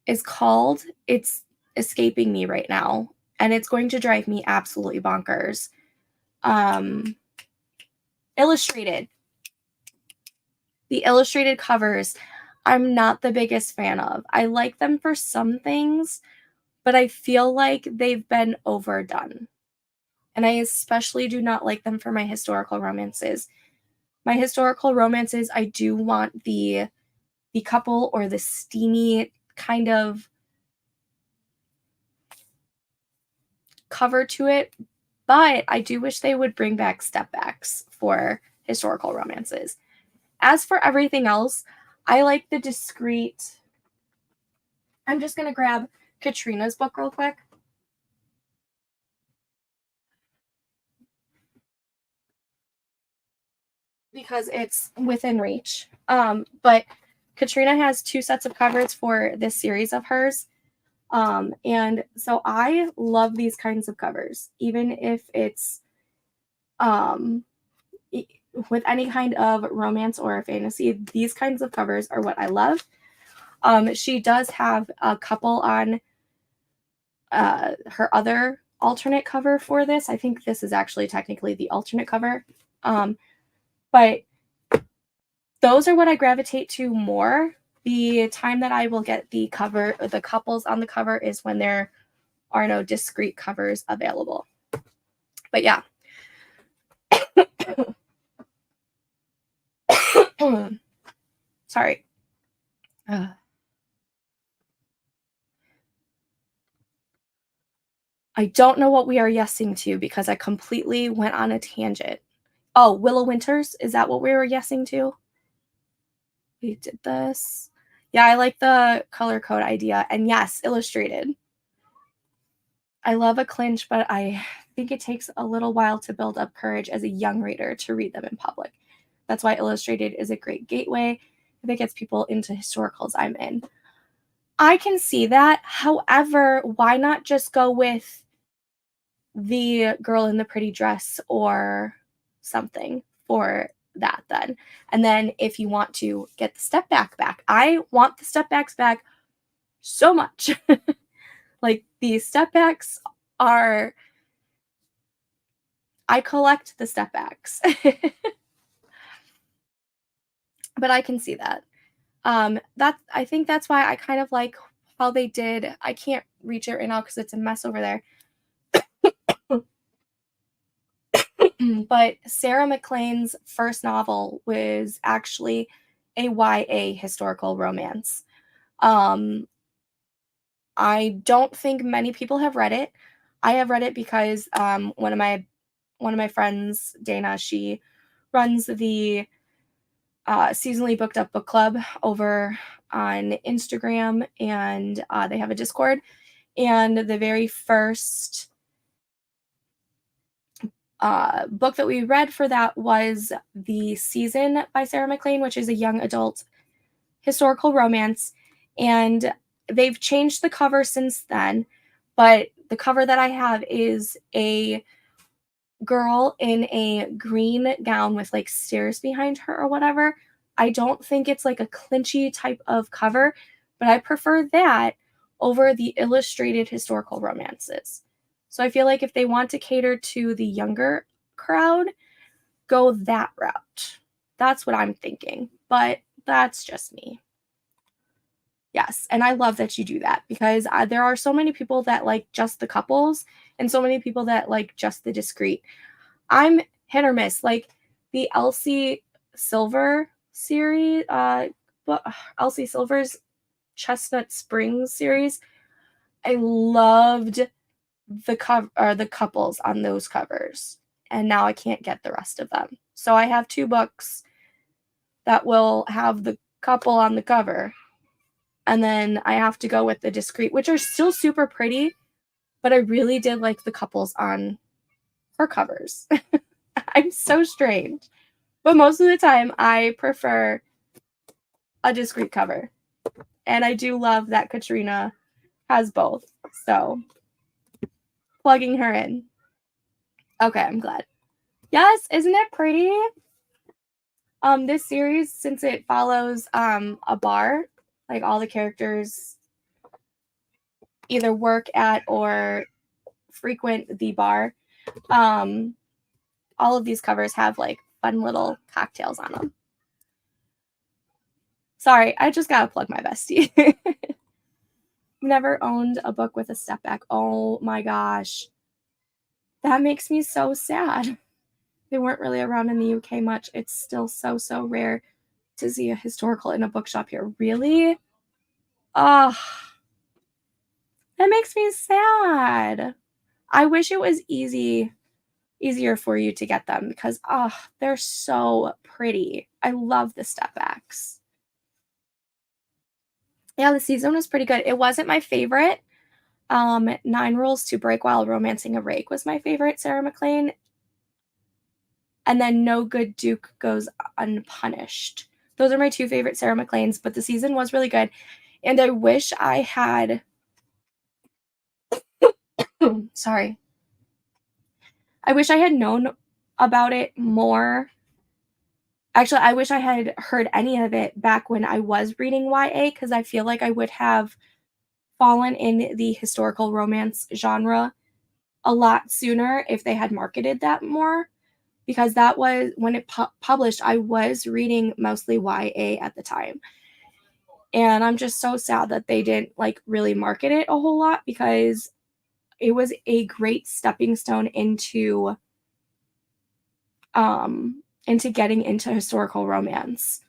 is called. It's escaping me right now, and it's going to drive me absolutely bonkers. Illustrated. The illustrated covers, I'm not the biggest fan of. I like them for some things, but I feel like they've been overdone. And I especially do not like them for my historical romances. My historical romances, I do want the couple or the steamy kind of cover to it, but I do wish they would bring back step backs for historical romances. As for everything else, I like the discreet. I'm just going to grab Katrina's book real quick. Because it's within reach. But Katrina has 2 sets of covers for this series of hers. And so I love these kinds of covers, even if it's with any kind of romance or fantasy. These kinds of covers are what I love. She does have a couple on her other alternate cover for this. I think this is actually technically the alternate cover. But those are what I gravitate to more. The time that I will get the cover, the couples on the cover, is when there are no discrete covers available. But yeah. Sorry. I don't know what we are yesing to because I completely went on a tangent. Oh, Willow Winters? Is that what we were yesing to? We did this. Yeah, I like the color code idea. And yes, illustrated. I love a clinch, but I think it takes a little while to build up courage as a young reader to read them in public. That's why illustrated is a great gateway. If it gets people into historicals, I'm in. I can see that. However, why not just go with the girl in the pretty dress or something for that then? And then if you want to get the step back, I want the step backs back so much. Like, these step backs are, I collect the step backs. But I can see that. I think that's why I kind of like how they did. I can't reach it right now because it's a mess over there. But Sarah MacLean's first novel was actually a YA historical romance. I don't think many people have read it. I have read it because one of my friends, Dana, she runs the seasonally booked up book club over on Instagram, and they have a Discord. And the very first book that we read for that was The Season by Sarah MacLean, which is a young adult historical romance. And they've changed the cover since then, but the cover that I have is a girl in a green gown with like stairs behind her or whatever. I don't think it's like a clinchy type of cover, but I prefer that over the illustrated historical romances. So I feel like if they want to cater to the younger crowd, go that route. That's what I'm thinking, but that's just me. Yes, and I love that you do that because there are so many people that like just the couples and so many people that like just the discrete. I'm hit or miss. Like the Elsie Silver series, Elsie Silver's Chestnut Springs series. I loved the cover or the couples on those covers, and now I can't get the rest of them. So I have 2 books that will have the couple on the cover, and then I have to go with the discrete, which are still super pretty, but I really did like the couples on her covers. I'm so strange. But most of the time, I prefer a discrete cover. And I do love that Katrina has both. So, plugging her in. Okay, I'm glad. Yes, isn't it pretty? This series, since it follows a bar, like all the characters either work at or frequent the bar. All of these covers have like fun little cocktails on them. Sorry, I just gotta plug my bestie. Never owned a book with a step back. Oh my gosh. That makes me so sad. They weren't really around in the UK much. It's still so, so rare to see a historical in a bookshop here. Really? Oh, that makes me sad. I wish it was easier for you to get them because they're so pretty. I love the step backs. Yeah, The Season was pretty good. It wasn't my favorite. 9 Rules to Break While Romancing a Rake was my favorite, Sarah MacLean. And then No Good Duke Goes Unpunished. Those are my 2 favorite Sarah MacLeans, but The Season was really good. And I wish I had sorry. I wish I had known about it more. Actually, I wish I had heard any of it back when I was reading YA because I feel like I would have fallen in the historical romance genre a lot sooner if they had marketed that more, because that was when it published. I was reading mostly YA at the time, and I'm just so sad that they didn't like really market it a whole lot because it was a great stepping stone into getting into historical romance.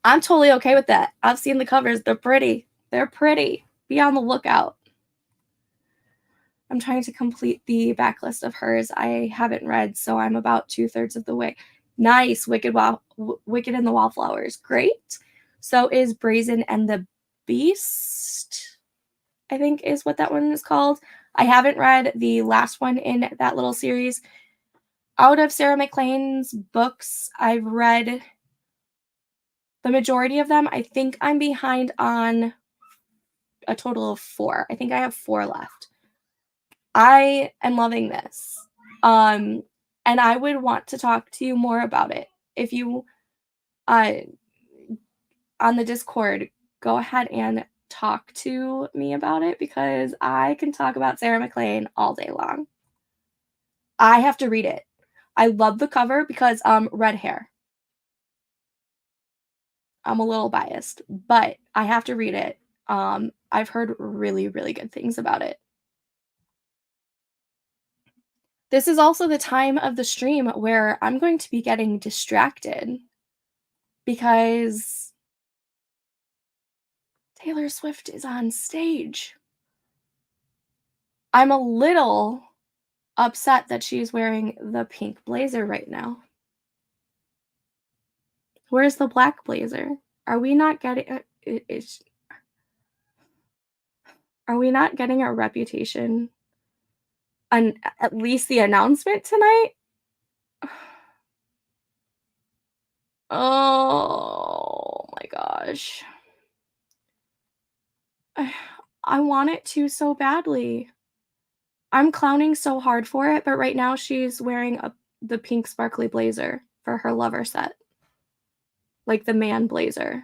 I'm totally okay with that. I've seen the covers. They're pretty. They're pretty. Be on the lookout. I'm trying to complete the backlist of hers. I haven't read, so I'm about 2/3 of the way. Nice. Wicked and the Wallflowers. Great. So is Brazen and the Beast, I think is what that one is called. I haven't read the last one in that little series. Out of Sarah MacLean's books, I've read the majority of them. I think I'm behind on a total of 4. I think I have 4 left. I am loving this. And I would want to talk to you more about it. If you on the Discord, go ahead and talk to me about it because I can talk about Sarah MacLean all day long. I have to read it. I love the cover because red hair. I'm a little biased, but I have to read it. I've heard really, really good things about it. This is also the time of the stream where I'm going to be getting distracted because Taylor Swift is on stage. I'm a little upset that she's wearing the pink blazer right now. Where's the black blazer? Are we not getting are we not getting our reputation at least the announcement tonight. Oh my gosh. I want it to so badly. I'm clowning so hard for it, but right now she's wearing the pink sparkly blazer for her lover set. Like the man blazer.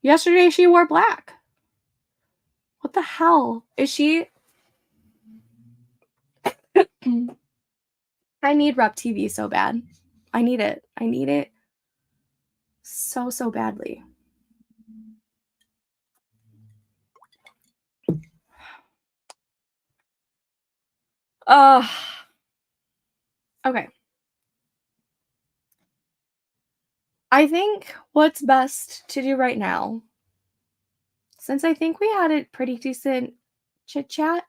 Yesterday she wore black. What the hell? Is she I need Rep TV so bad. I need it. I need it so badly. Uh okay. I think what's best to do right now, since I think we had a pretty decent chit chat.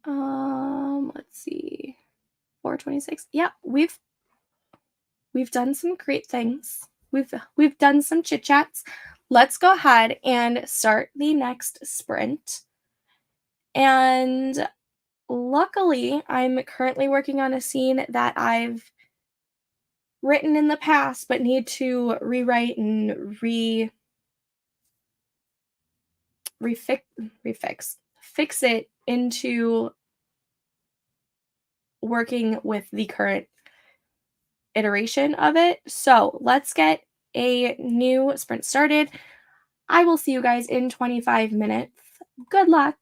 Let's see. 426. Yeah, we've done some great things. We've done some chit chats. Let's go ahead and start the next sprint. And luckily, I'm currently working on a scene that I've written in the past but need to rewrite and fix it into working with the current iteration of it. So let's get a new sprint started. I will see you guys in 25 minutes. Good luck.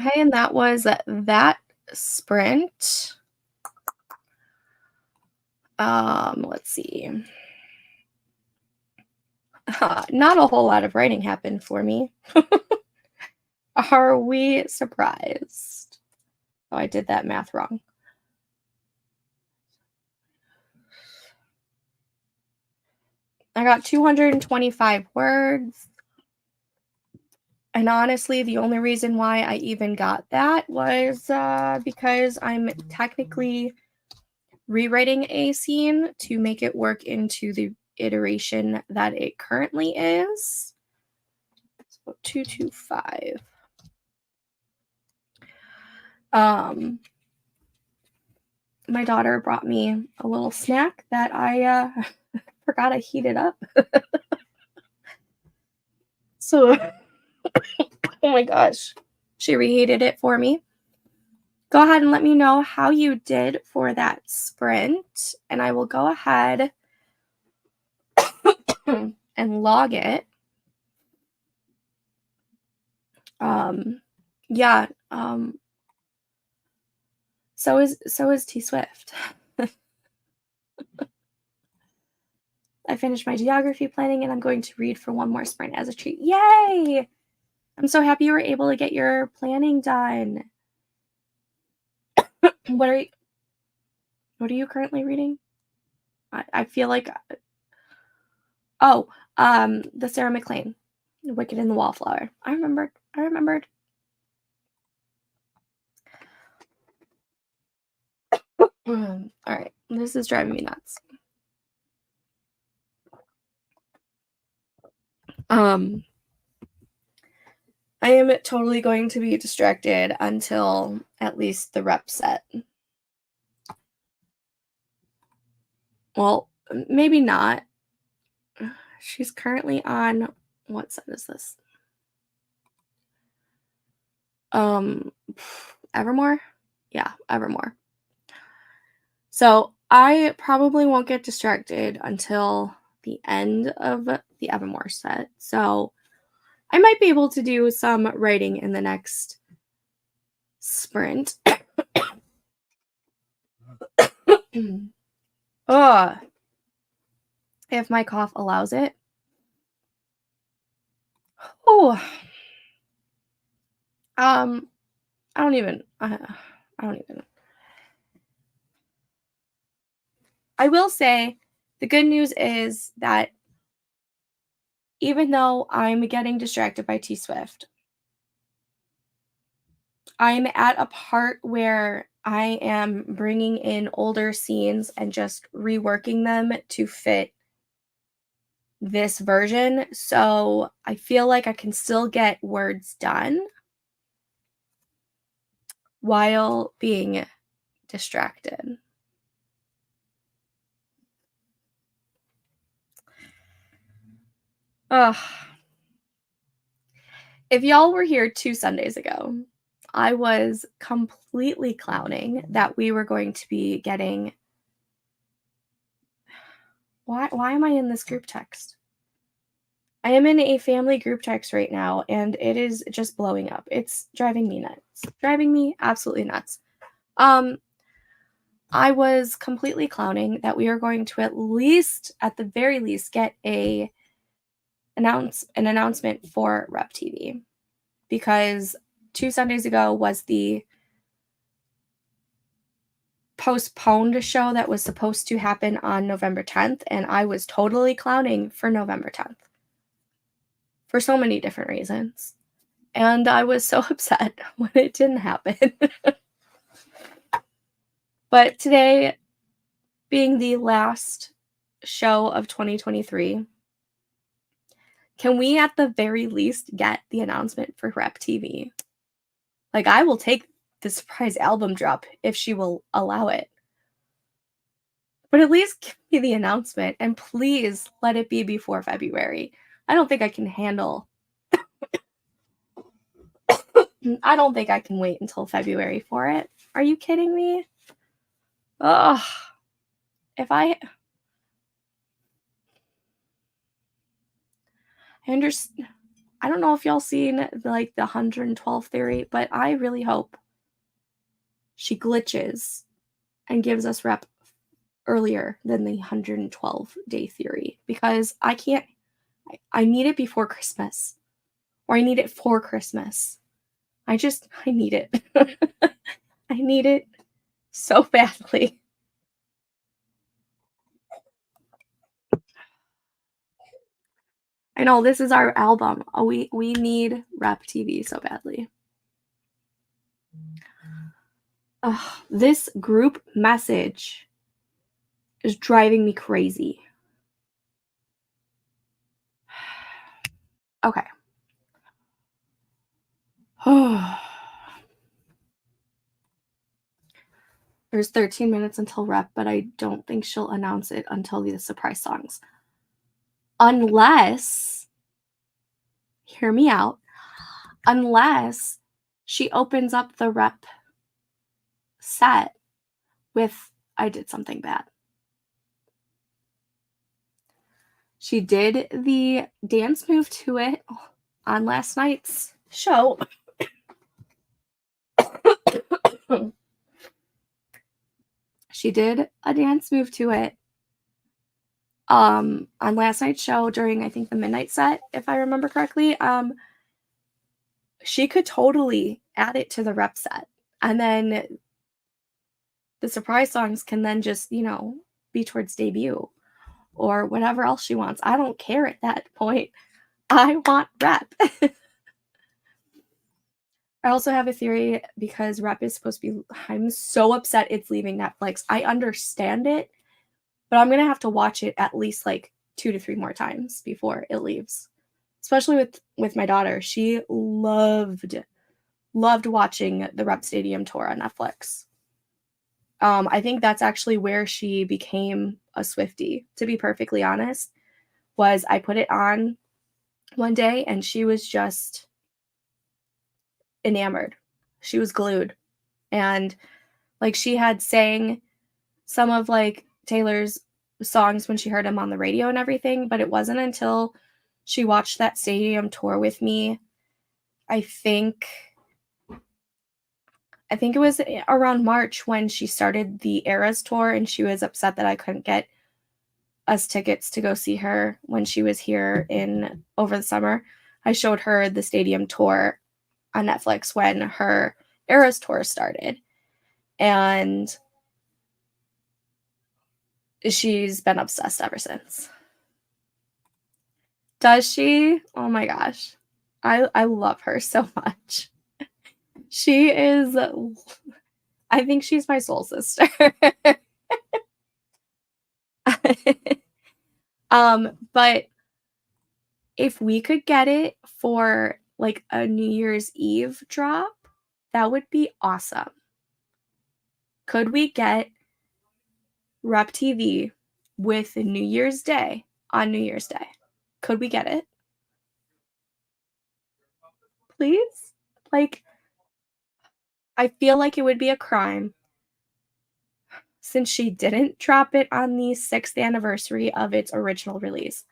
Okay, and that was that sprint. Let's see. Not a whole lot of writing happened for me. Are we surprised? Oh, I did that math wrong. I got 225 words. And honestly, the only reason why I even got that was because I'm technically rewriting a scene to make it work into the iteration that it currently is. So 225. My daughter brought me a little snack that I forgot I heated up. So, oh my gosh, she reheated it for me. Go ahead and let me know how you did for that sprint, and I will go ahead and log it. Yeah. So is T Swift. I finished my geography planning, and I'm going to read for one more sprint as a treat. Yay! I'm so happy you were able to get your planning done. What are you currently reading? I feel like the Sarah McLean, Wicked and the Wallflower. I remembered. All right, this is driving me nuts. I am totally going to be distracted until at least the rep set. Well, maybe not. She's currently on, what set is this? Evermore? Yeah, Evermore. So I probably won't get distracted until the end of the Evermore set. So I might be able to do some writing in the next sprint. If my cough allows it. Oh. I don't even. I will say the good news is that even though I'm getting distracted by T Swift, I'm at a part where I am bringing in older scenes and just reworking them to fit this version. So I feel like I can still get words done while being distracted. Ugh. If y'all were here 2 Sundays ago, I was completely clowning that we were going to be getting. Why am I in this group text? I am in a family group text right now, and it is just blowing up. It's driving me nuts. Driving me absolutely nuts. I was completely clowning that we are going to at the very least, get an announcement for Rep TV, because 2 Sundays ago was the postponed show that was supposed to happen on November 10th, and I was totally clowning for November 10th for so many different reasons. And I was so upset when it didn't happen. But today, being the last show of 2023, can we at the very least get the announcement for Rep TV? Like, I will take the surprise album drop if she will allow it. But at least give me the announcement, and please let it be before February. I don't think I can handle. I don't think I can wait until February for it. Are you kidding me? Ugh. I understand. I don't know if y'all seen like the 112 theory, but I really hope she glitches and gives us rep earlier than the 112-day theory, because I need it before Christmas, or I need it for Christmas. I need it. I need it so badly. I know, this is our album. Oh, we need rep TV so badly. Ugh, this group message is driving me crazy. Okay. There's 13 minutes until rep, but I don't think she'll announce it until the surprise songs. Unless, hear me out, unless she opens up the rep set with I did something bad. She did the dance move to it on last night's show. She did a dance move to it on last night's show during, I think, the midnight set, if I remember correctly. She could totally add it to the rep set, and then the surprise songs can then just, be towards debut or whatever else she wants. I don't care at that point. I want rep. I also have a theory, because rep is supposed to be, I'm so upset it's leaving Netflix. I understand it, but I'm going to have to watch it at least like 2 to 3 more times before it leaves. Especially with my daughter. She loved watching the Rep Stadium tour on Netflix. I think that's actually where she became a Swiftie, to be perfectly honest, was I put it on one day and she was just enamored. She was glued. And like, she had sang some of like Taylor's songs when she heard him on the radio and everything, but it wasn't until she watched that stadium tour with me, I think it was around March, when she started the Eras tour, and she was upset that I couldn't get us tickets to go see her when she was here over the summer. I showed her the stadium tour on Netflix when her Eras tour started, and she's been obsessed ever since. Does she? Oh my gosh. I love her so much. She is, I think she's my soul sister. But if we could get it for like a New Year's Eve drop, that would be awesome. Could we get Rep TV with New Year's Day on New Year's Day? Could we get it? Please? Like, I feel like it would be a crime, since she didn't drop it on the 6th anniversary of its original release.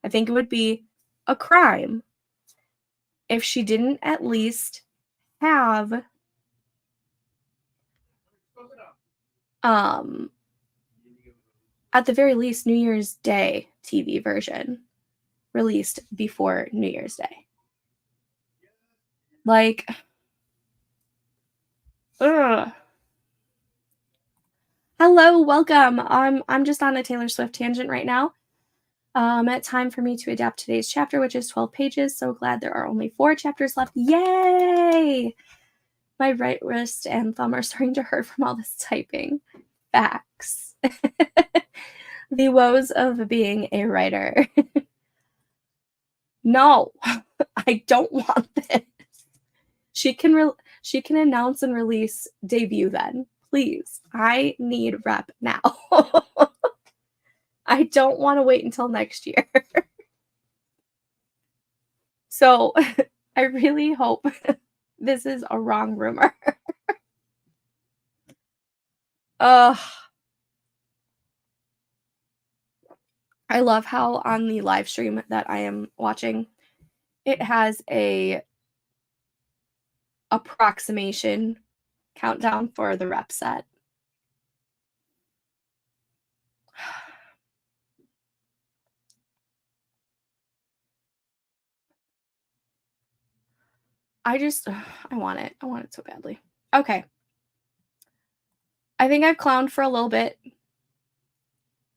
I think it would be a crime if she didn't at least have at the very least New Year's Day TV version released before New Year's Day. Like, ugh. Hello, welcome. I'm just on a Taylor Swift tangent right now. Time for me to adapt today's chapter, which is 12 pages. So glad there are only 4 chapters left. Yay! My right wrist and thumb are starting to hurt from all this typing. Facts. The woes of being a writer. No, I don't want this. She can announce and release debut then. Please. I need rep now. I don't want to wait until next year. So I really hope this is a wrong rumor. Ugh. I love how on the live stream that I am watching, it has a approximation countdown for the rep set. I want it. I want it so badly. Okay. I think I've clowned for a little bit.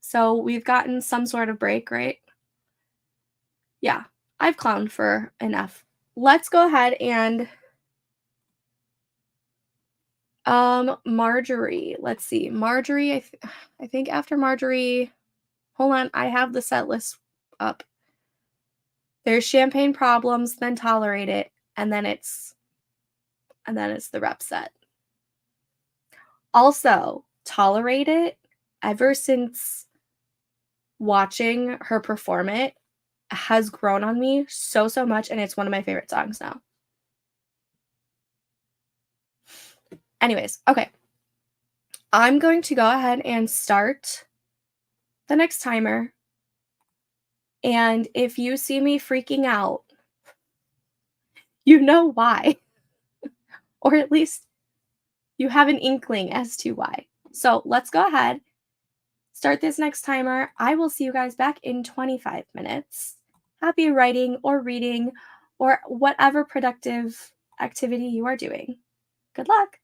So we've gotten some sort of break, right? Yeah, I've clowned for enough. Let's go ahead and Marjorie. Let's see. Marjorie, I think after Marjorie, hold on, I have the set list up. There's champagne problems, then tolerate it, and then it's the rep set. Also, tolerate it, ever since watching her perform it, has grown on me so much, and it's one of my favorite songs now. Anyways, okay. I'm going to go ahead and start the next timer. And if you see me freaking out, you know why. Or at least you have an inkling as to why. So let's go ahead, start this next timer. I will see you guys back in 25 minutes. Happy writing or reading or whatever productive activity you are doing. Good luck.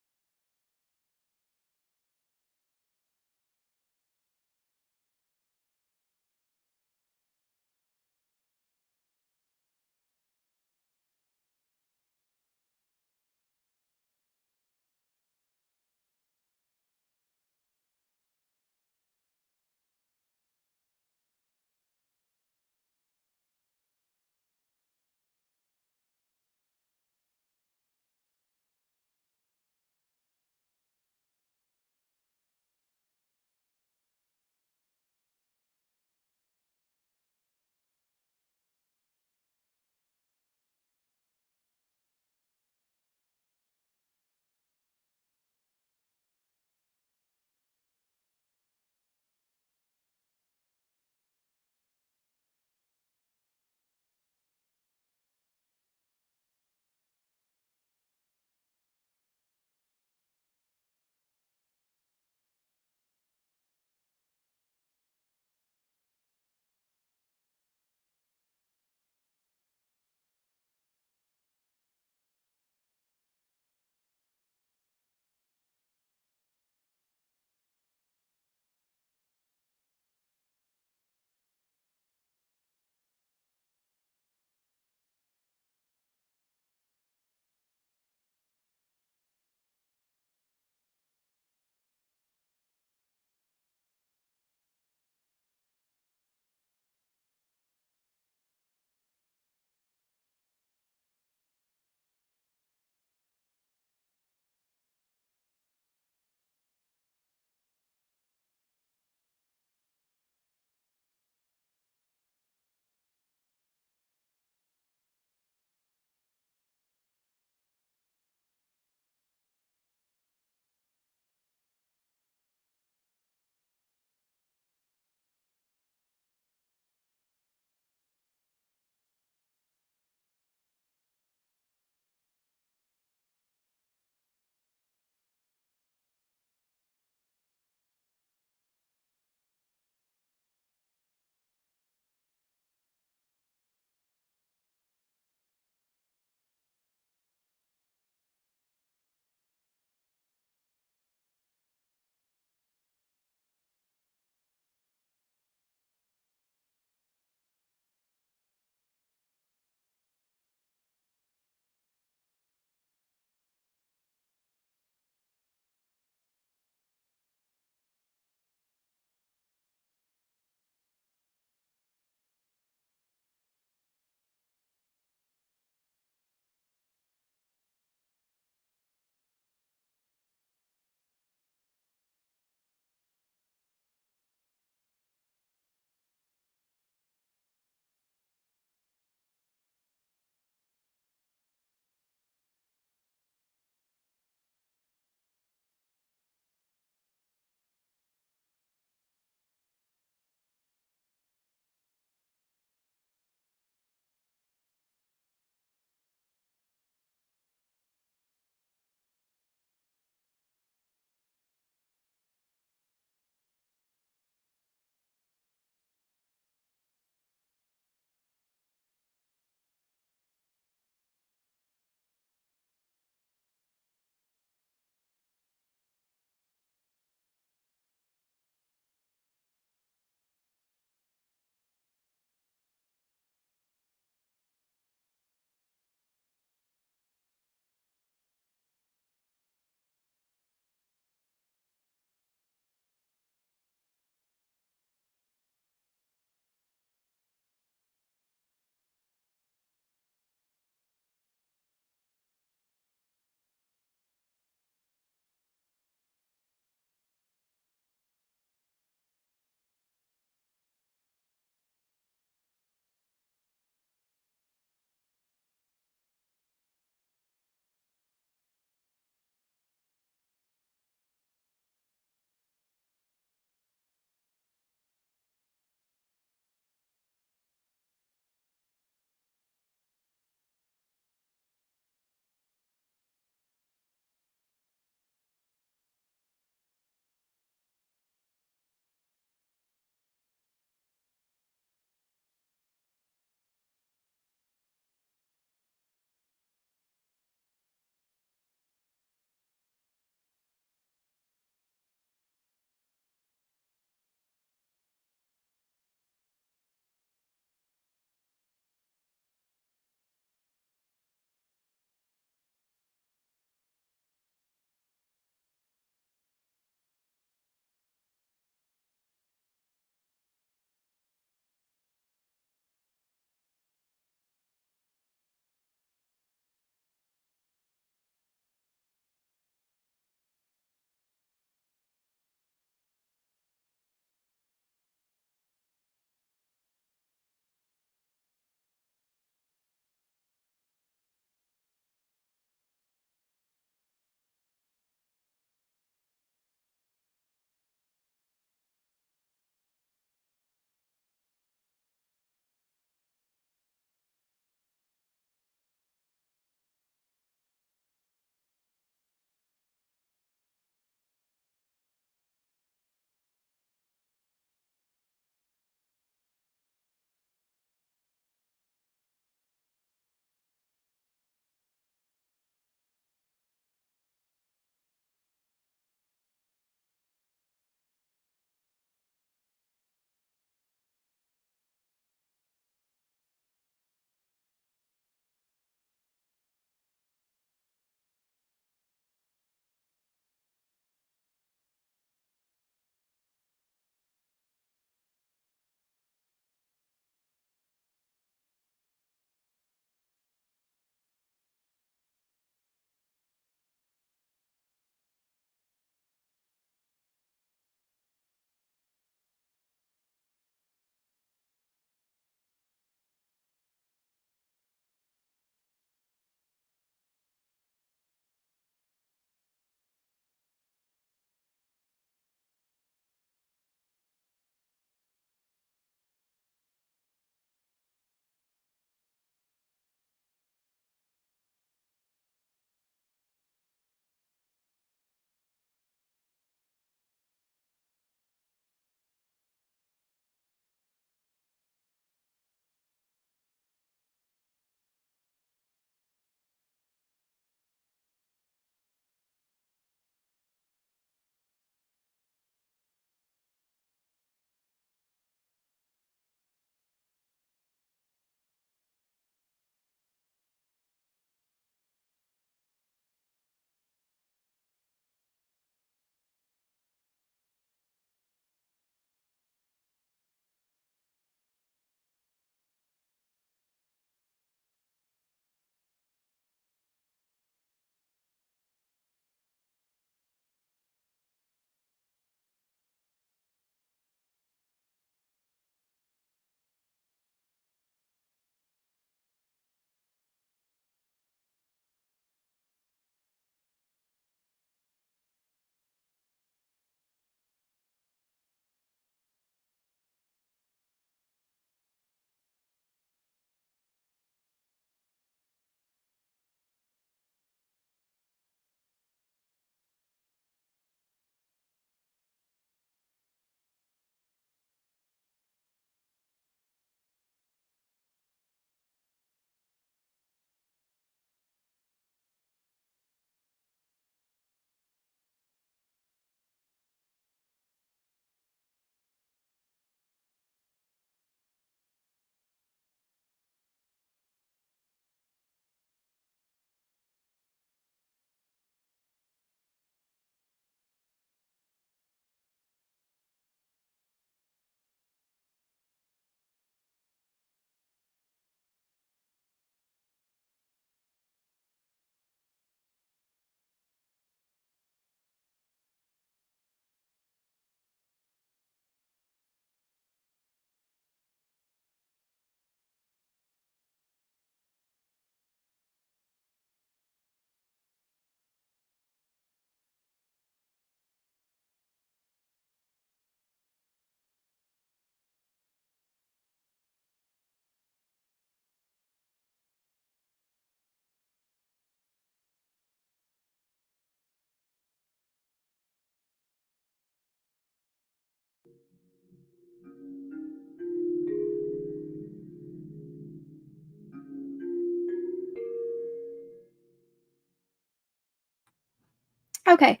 Okay.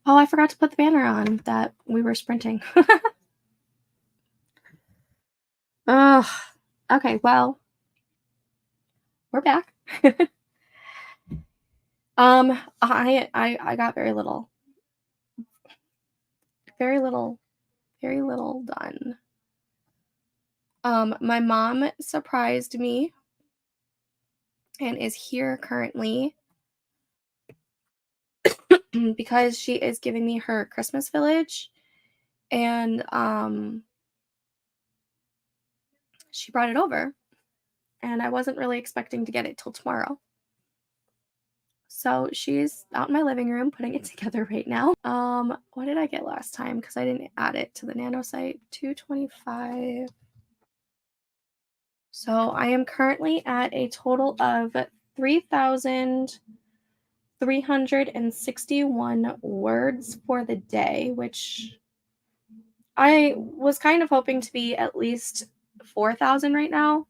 Oh, I forgot to put the banner on that we were sprinting. Ugh. Okay, well, we're back. I got very little done. My mom surprised me and is here currently because she is giving me her Christmas village, and she brought it over, and I wasn't really expecting to get it till tomorrow. So she's out in my living room putting it together right now. What did I get last time? Because I didn't add it to the Nano site. 225. So I am currently at a total of 3,361 words for the day, which I was kind of hoping to be at least 4,000 right now.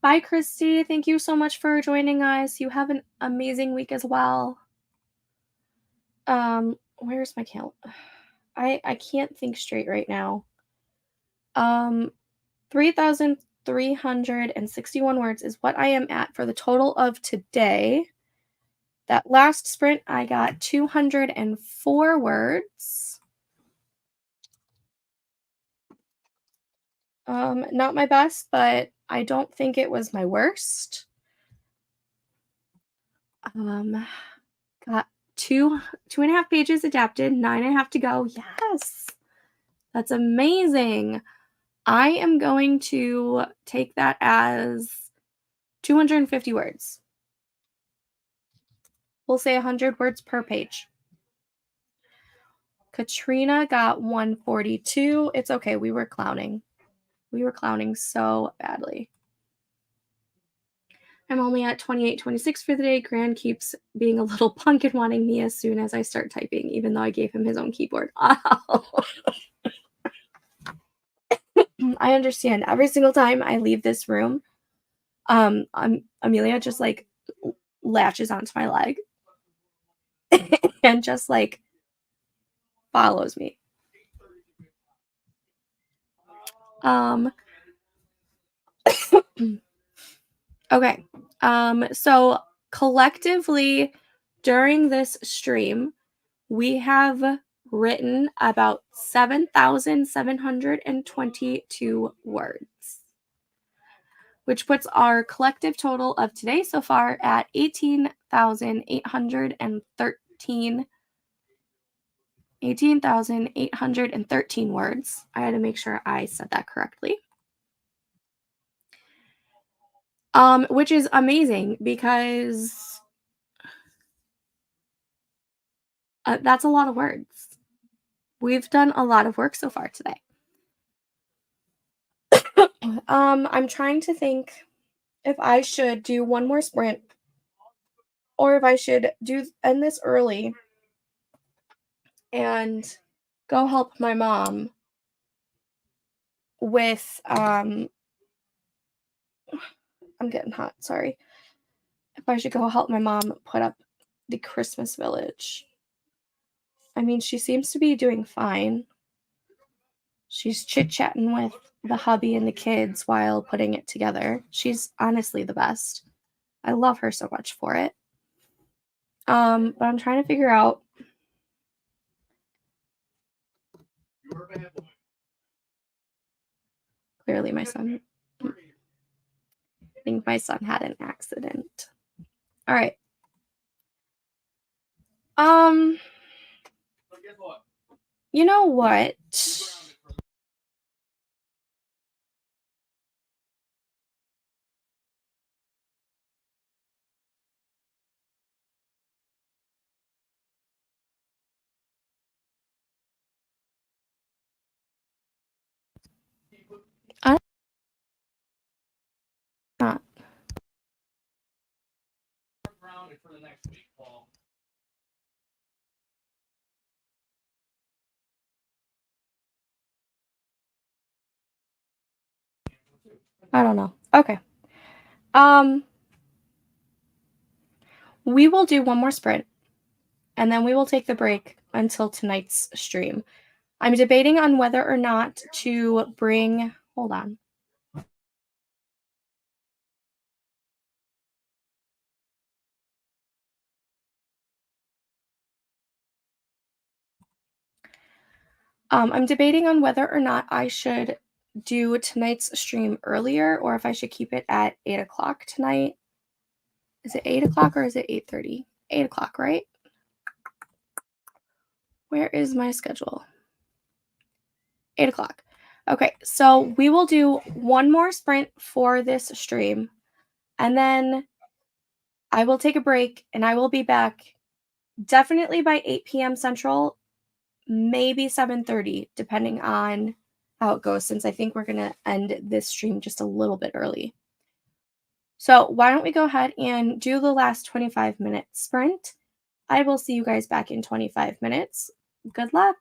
Bye, Christy. Thank you so much for joining us. You have an amazing week as well. Where's my count? I can't think straight right now. 3,361 words is what I am at for the total of today. That last sprint, I got 204 words. Not my best, but I don't think it was my worst. Got two and a half pages adapted, 9.5 to go. Yes, that's amazing. I am going to take that as 250 words. We'll say 100 words per page. Katrina got 142. It's okay. We were clowning. We were clowning so badly. I'm only at 28:26 for the day. Gran keeps being a little punk and wanting me as soon as I start typing, even though I gave him his own keyboard. Oh. I understand. Every single time I leave this room, Amelia just like latches onto my leg and just like follows me. Okay. So collectively during this stream, we have written about 7,722 words, which puts our collective total of today so far at 18,813 words. I had to make sure I said that correctly. Which is amazing because that's a lot of words. We've done a lot of work so far today. I'm trying to think if I should do one more sprint or if I should end this early and go help my mom with I'm getting hot, sorry. If I should go help my mom put up the Christmas village. I mean, she seems to be doing fine. She's chit-chatting with the hubby and the kids while putting it together. She's honestly the best. I love her so much for it. But I'm trying to figure out. Clearly my son. I think my son had an accident. All right. You know what? Not. I don't know. Okay. we will do one more sprint, and then we will take the break until tonight's stream. I'm debating on whether or not to bring, hold on. I'm debating on whether or not I should do tonight's stream earlier or if I should keep it at 8 o'clock tonight. Is it 8 o'clock or is it 8:30? 8 o'clock, right? Where is my schedule? 8 o'clock. Okay, so we will do one more sprint for this stream, and then I will take a break, and I will be back definitely by 8 p.m. Central, maybe 7:30, depending on how it goes, since I think we're gonna end this stream just a little bit early. So why don't we go ahead and do the last 25-minute sprint? I will see you guys back in 25 minutes. Good luck.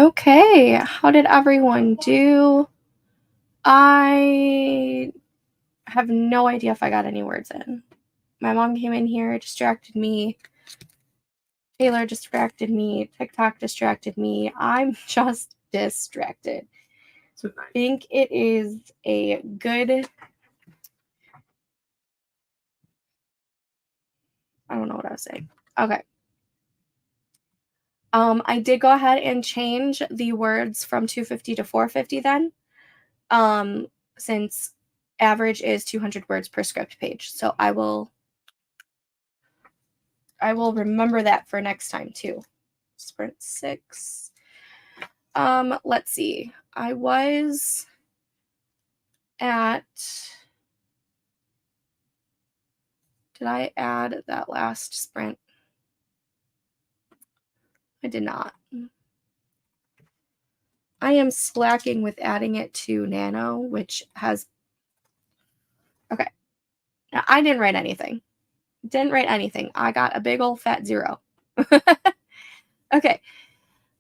Okay, how did everyone do? I have no idea if I got any words in. My mom came in here, distracted me. Taylor distracted me. TikTok distracted me. I'm just distracted. So I think it is a good. I don't know what I was saying. Okay. I did go ahead and change the words from 250 to 450 then. Since average is 200 words per script page. So I will remember that for next time too. Sprint 6. Let's see. I was at, did I add that last sprint? I did not. I am slacking with adding it to Nano, which has, okay. Now, I didn't write anything. Didn't write anything. I got a big old fat 0. Okay.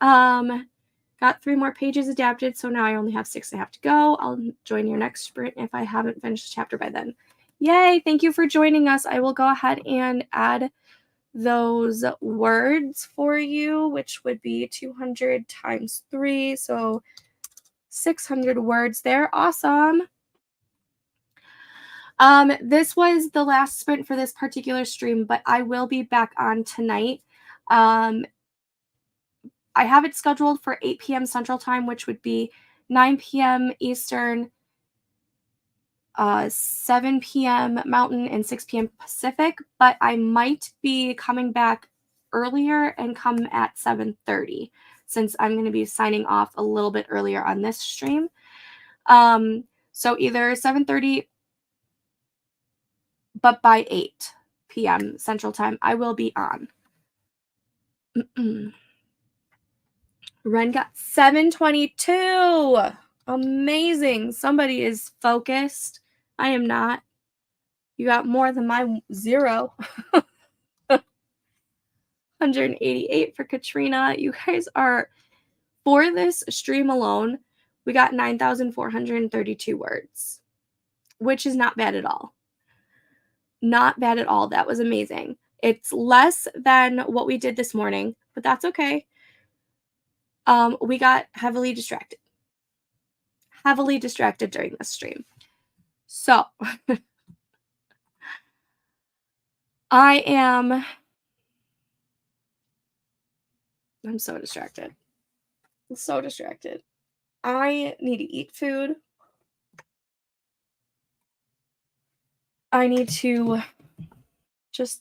Got 3 more pages adapted, so now I only have 6 and a half to go. I'll join your next sprint if I haven't finished the chapter by then. Yay, thank you for joining us. I will go ahead and add those words for you, which would be 200 times 3, so 600 words there. Awesome. This was the last sprint for this particular stream, but I will be back on tonight. I have it scheduled for 8 p.m. Central Time, which would be 9 p.m. Eastern, 7 p.m. Mountain, and 6 p.m. Pacific, but I might be coming back earlier and come at 7:30 since I'm going to be signing off a little bit earlier on this stream. So either 7:30, but by 8 p.m. Central Time, I will be on. Ren got 722. Amazing. Somebody is focused. I am not. You got more than my 0. 188 for Katrina. You guys are, for this stream alone, we got 9,432 words, which is not bad at all. Not bad at all. That was amazing. It's less than what we did this morning, but that's okay. We got heavily distracted during this stream. So I'm so distracted. So distracted. I need to eat food. I need to just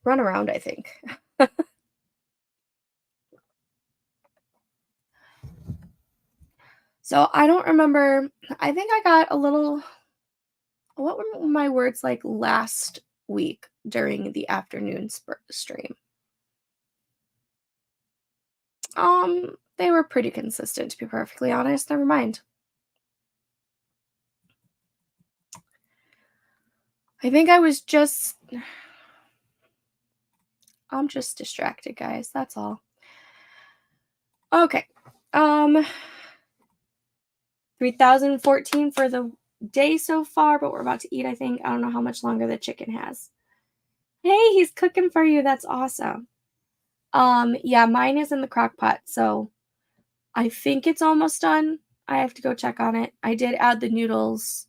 run around, I think. So I don't remember. I think I got a little. What were my words like last week during the afternoon stream? They were pretty consistent, to be perfectly honest. Never mind. I think I was just. I'm just distracted, guys. That's all. Okay. 3,014 for the day so far, but we're about to eat, I think. I don't know how much longer the chicken has. Hey, he's cooking for you. That's awesome. Yeah, mine is in the crock pot, so I think it's almost done. I have to go check on it. I did add the noodles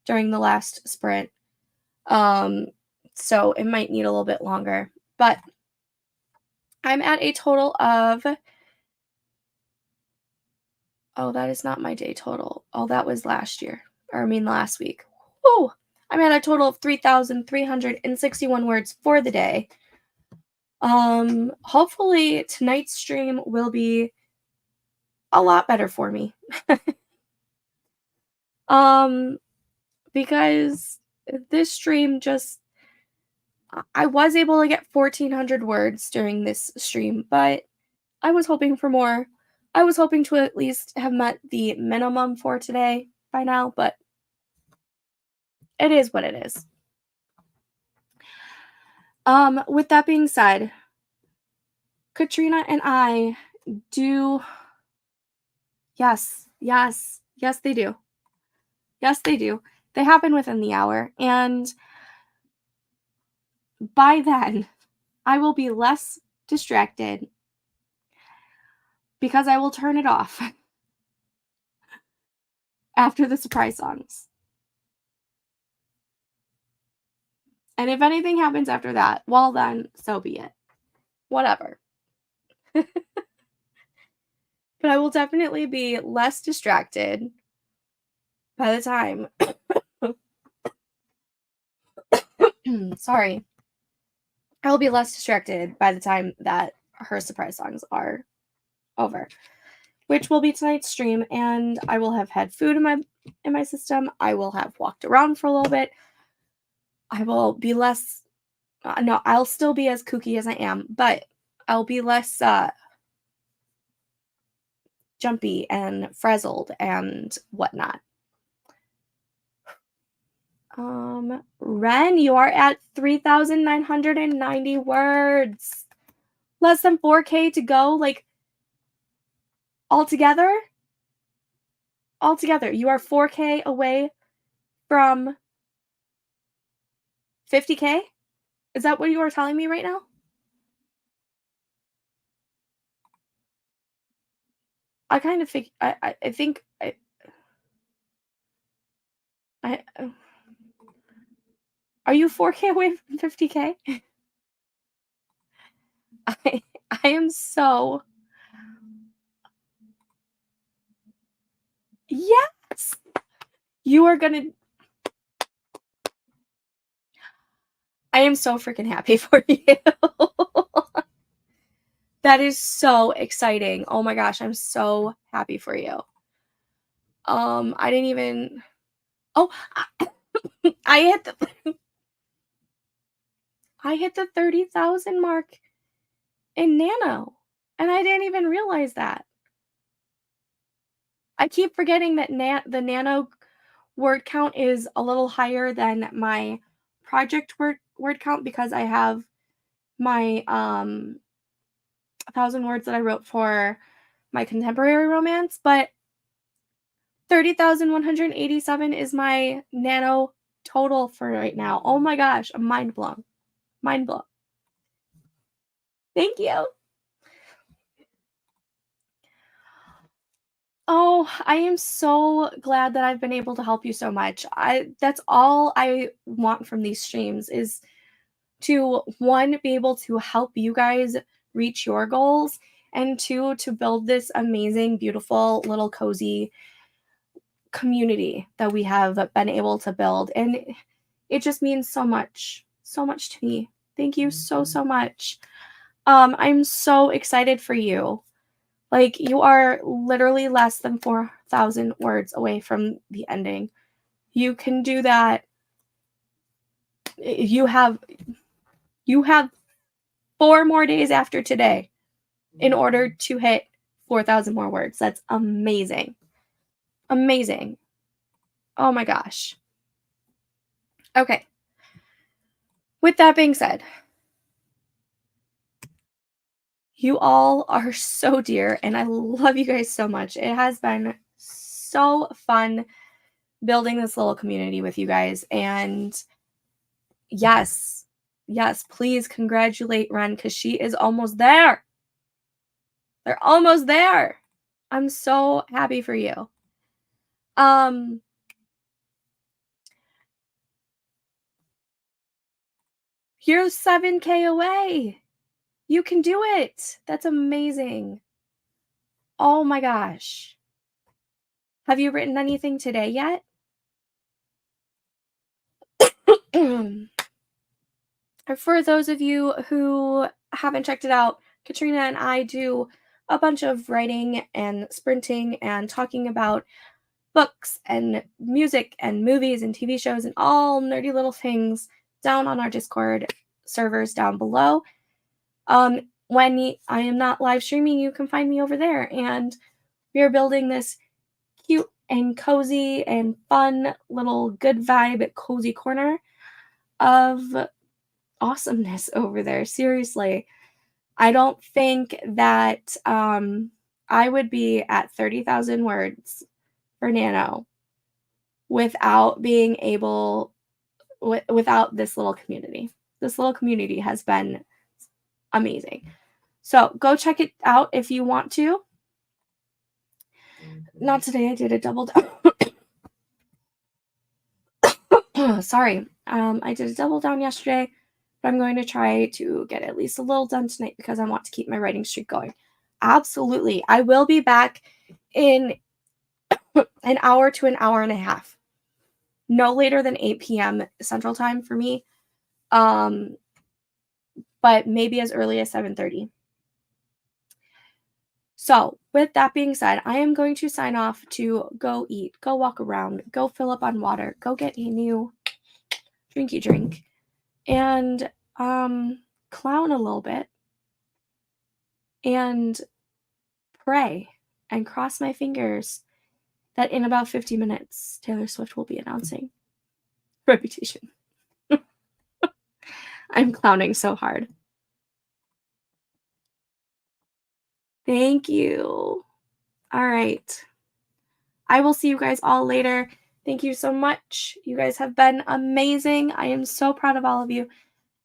during the last sprint. So it might need a little bit longer, but I'm at a total of, oh, that is not my day total. Oh, that was last week. Whoa! I'm at a total of 3,361 words for the day. Hopefully tonight's stream will be a lot better for me. Because this stream I was able to get 1,400 words during this stream, but I was hoping for more. I was hoping to at least have met the minimum for today by now, but it is what it is. With that being said, Katrina and I do Yes, yes, yes, they do. Yes, they do. They happen within the hour, and by then, I will be less distracted because I will turn it off after the surprise songs. And if anything happens after that, well, then so be it. Whatever. But I will definitely be less distracted by the time. Sorry. I will be less distracted by the time that her surprise songs are over, which will be tonight's stream, and I will have had food in my system. I will have walked around for a little bit. I will be less no, I'll still be as kooky as I am, but I'll be less jumpy and frazzled and whatnot. Ren, you are at 3,990 words. Less than 4K to go, like, altogether. Altogether, you are 4K away from 50K? Is that what you are telling me right now? I kind of think, I think, I are you 4K away from 50K? I, I am so, yes! You are gonna, I am so freaking happy for you. That is so exciting. Oh my gosh, I'm so happy for you. I didn't even, oh, I hit the, I hit the 30,000 mark in Nano, and I didn't even realize that. I keep forgetting that the Nano word count is a little higher than my project word count because I have my 1,000 words that I wrote for my contemporary romance, but 30,187 is my Nano total for right now. Oh my gosh, I'm mind blown. Mind blown. Thank you. Oh, I am so glad that I've been able to help you so much. That's all I want from these streams is to, one, be able to help you guys reach your goals, and two, to build this amazing, beautiful, little cozy community that we have been able to build. And it just means so much to me. Thank you so, so much. I'm so excited for you. Like, you are literally less than 4,000 words away from the ending. You can do that. You have 4 more days after today in order to hit 4,000 more words. That's amazing. Amazing. Oh my gosh. Okay. With that being said, you all are so dear, and I love you guys so much. It has been so fun building this little community with you guys. And yes, yes, please congratulate Ren because she is almost there. They're almost there. I'm so happy for you. You're 7K away. You can do it. That's amazing. Oh my gosh. Have you written anything today yet? For those of you who haven't checked it out, Katrina and I do a bunch of writing and sprinting and talking about books and music and movies and TV shows and all nerdy little things down on our Discord servers down below. When I am not live streaming, you can find me over there, and we are building this cute and cozy and fun little good vibe cozy corner of awesomeness over there. Seriously, I don't think that I would be at 30,000 words for Nano without being able, without this little community. This little community has been amazing. So go check it out if you want to. Not today, I did a double down. Sorry. I did a double down yesterday, but I'm going to try to get at least a little done tonight because I want to keep my writing streak going. Absolutely. I will be back in an hour to an hour and a half. No later than 8 p.m. Central Time for me. But maybe as early as 7:30. So, with that being said, I am going to sign off to go eat, go walk around, go fill up on water, go get a new drinky drink, and clown a little bit, and pray and cross my fingers that in about 50 minutes, Taylor Swift will be announcing Reputation. I'm clowning so hard. Thank you. All right. I will see you guys all later. Thank you so much. You guys have been amazing. I am so proud of all of you.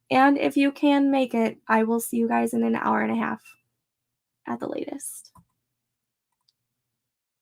And if you can make it, I will see you guys in an hour and a half at the latest.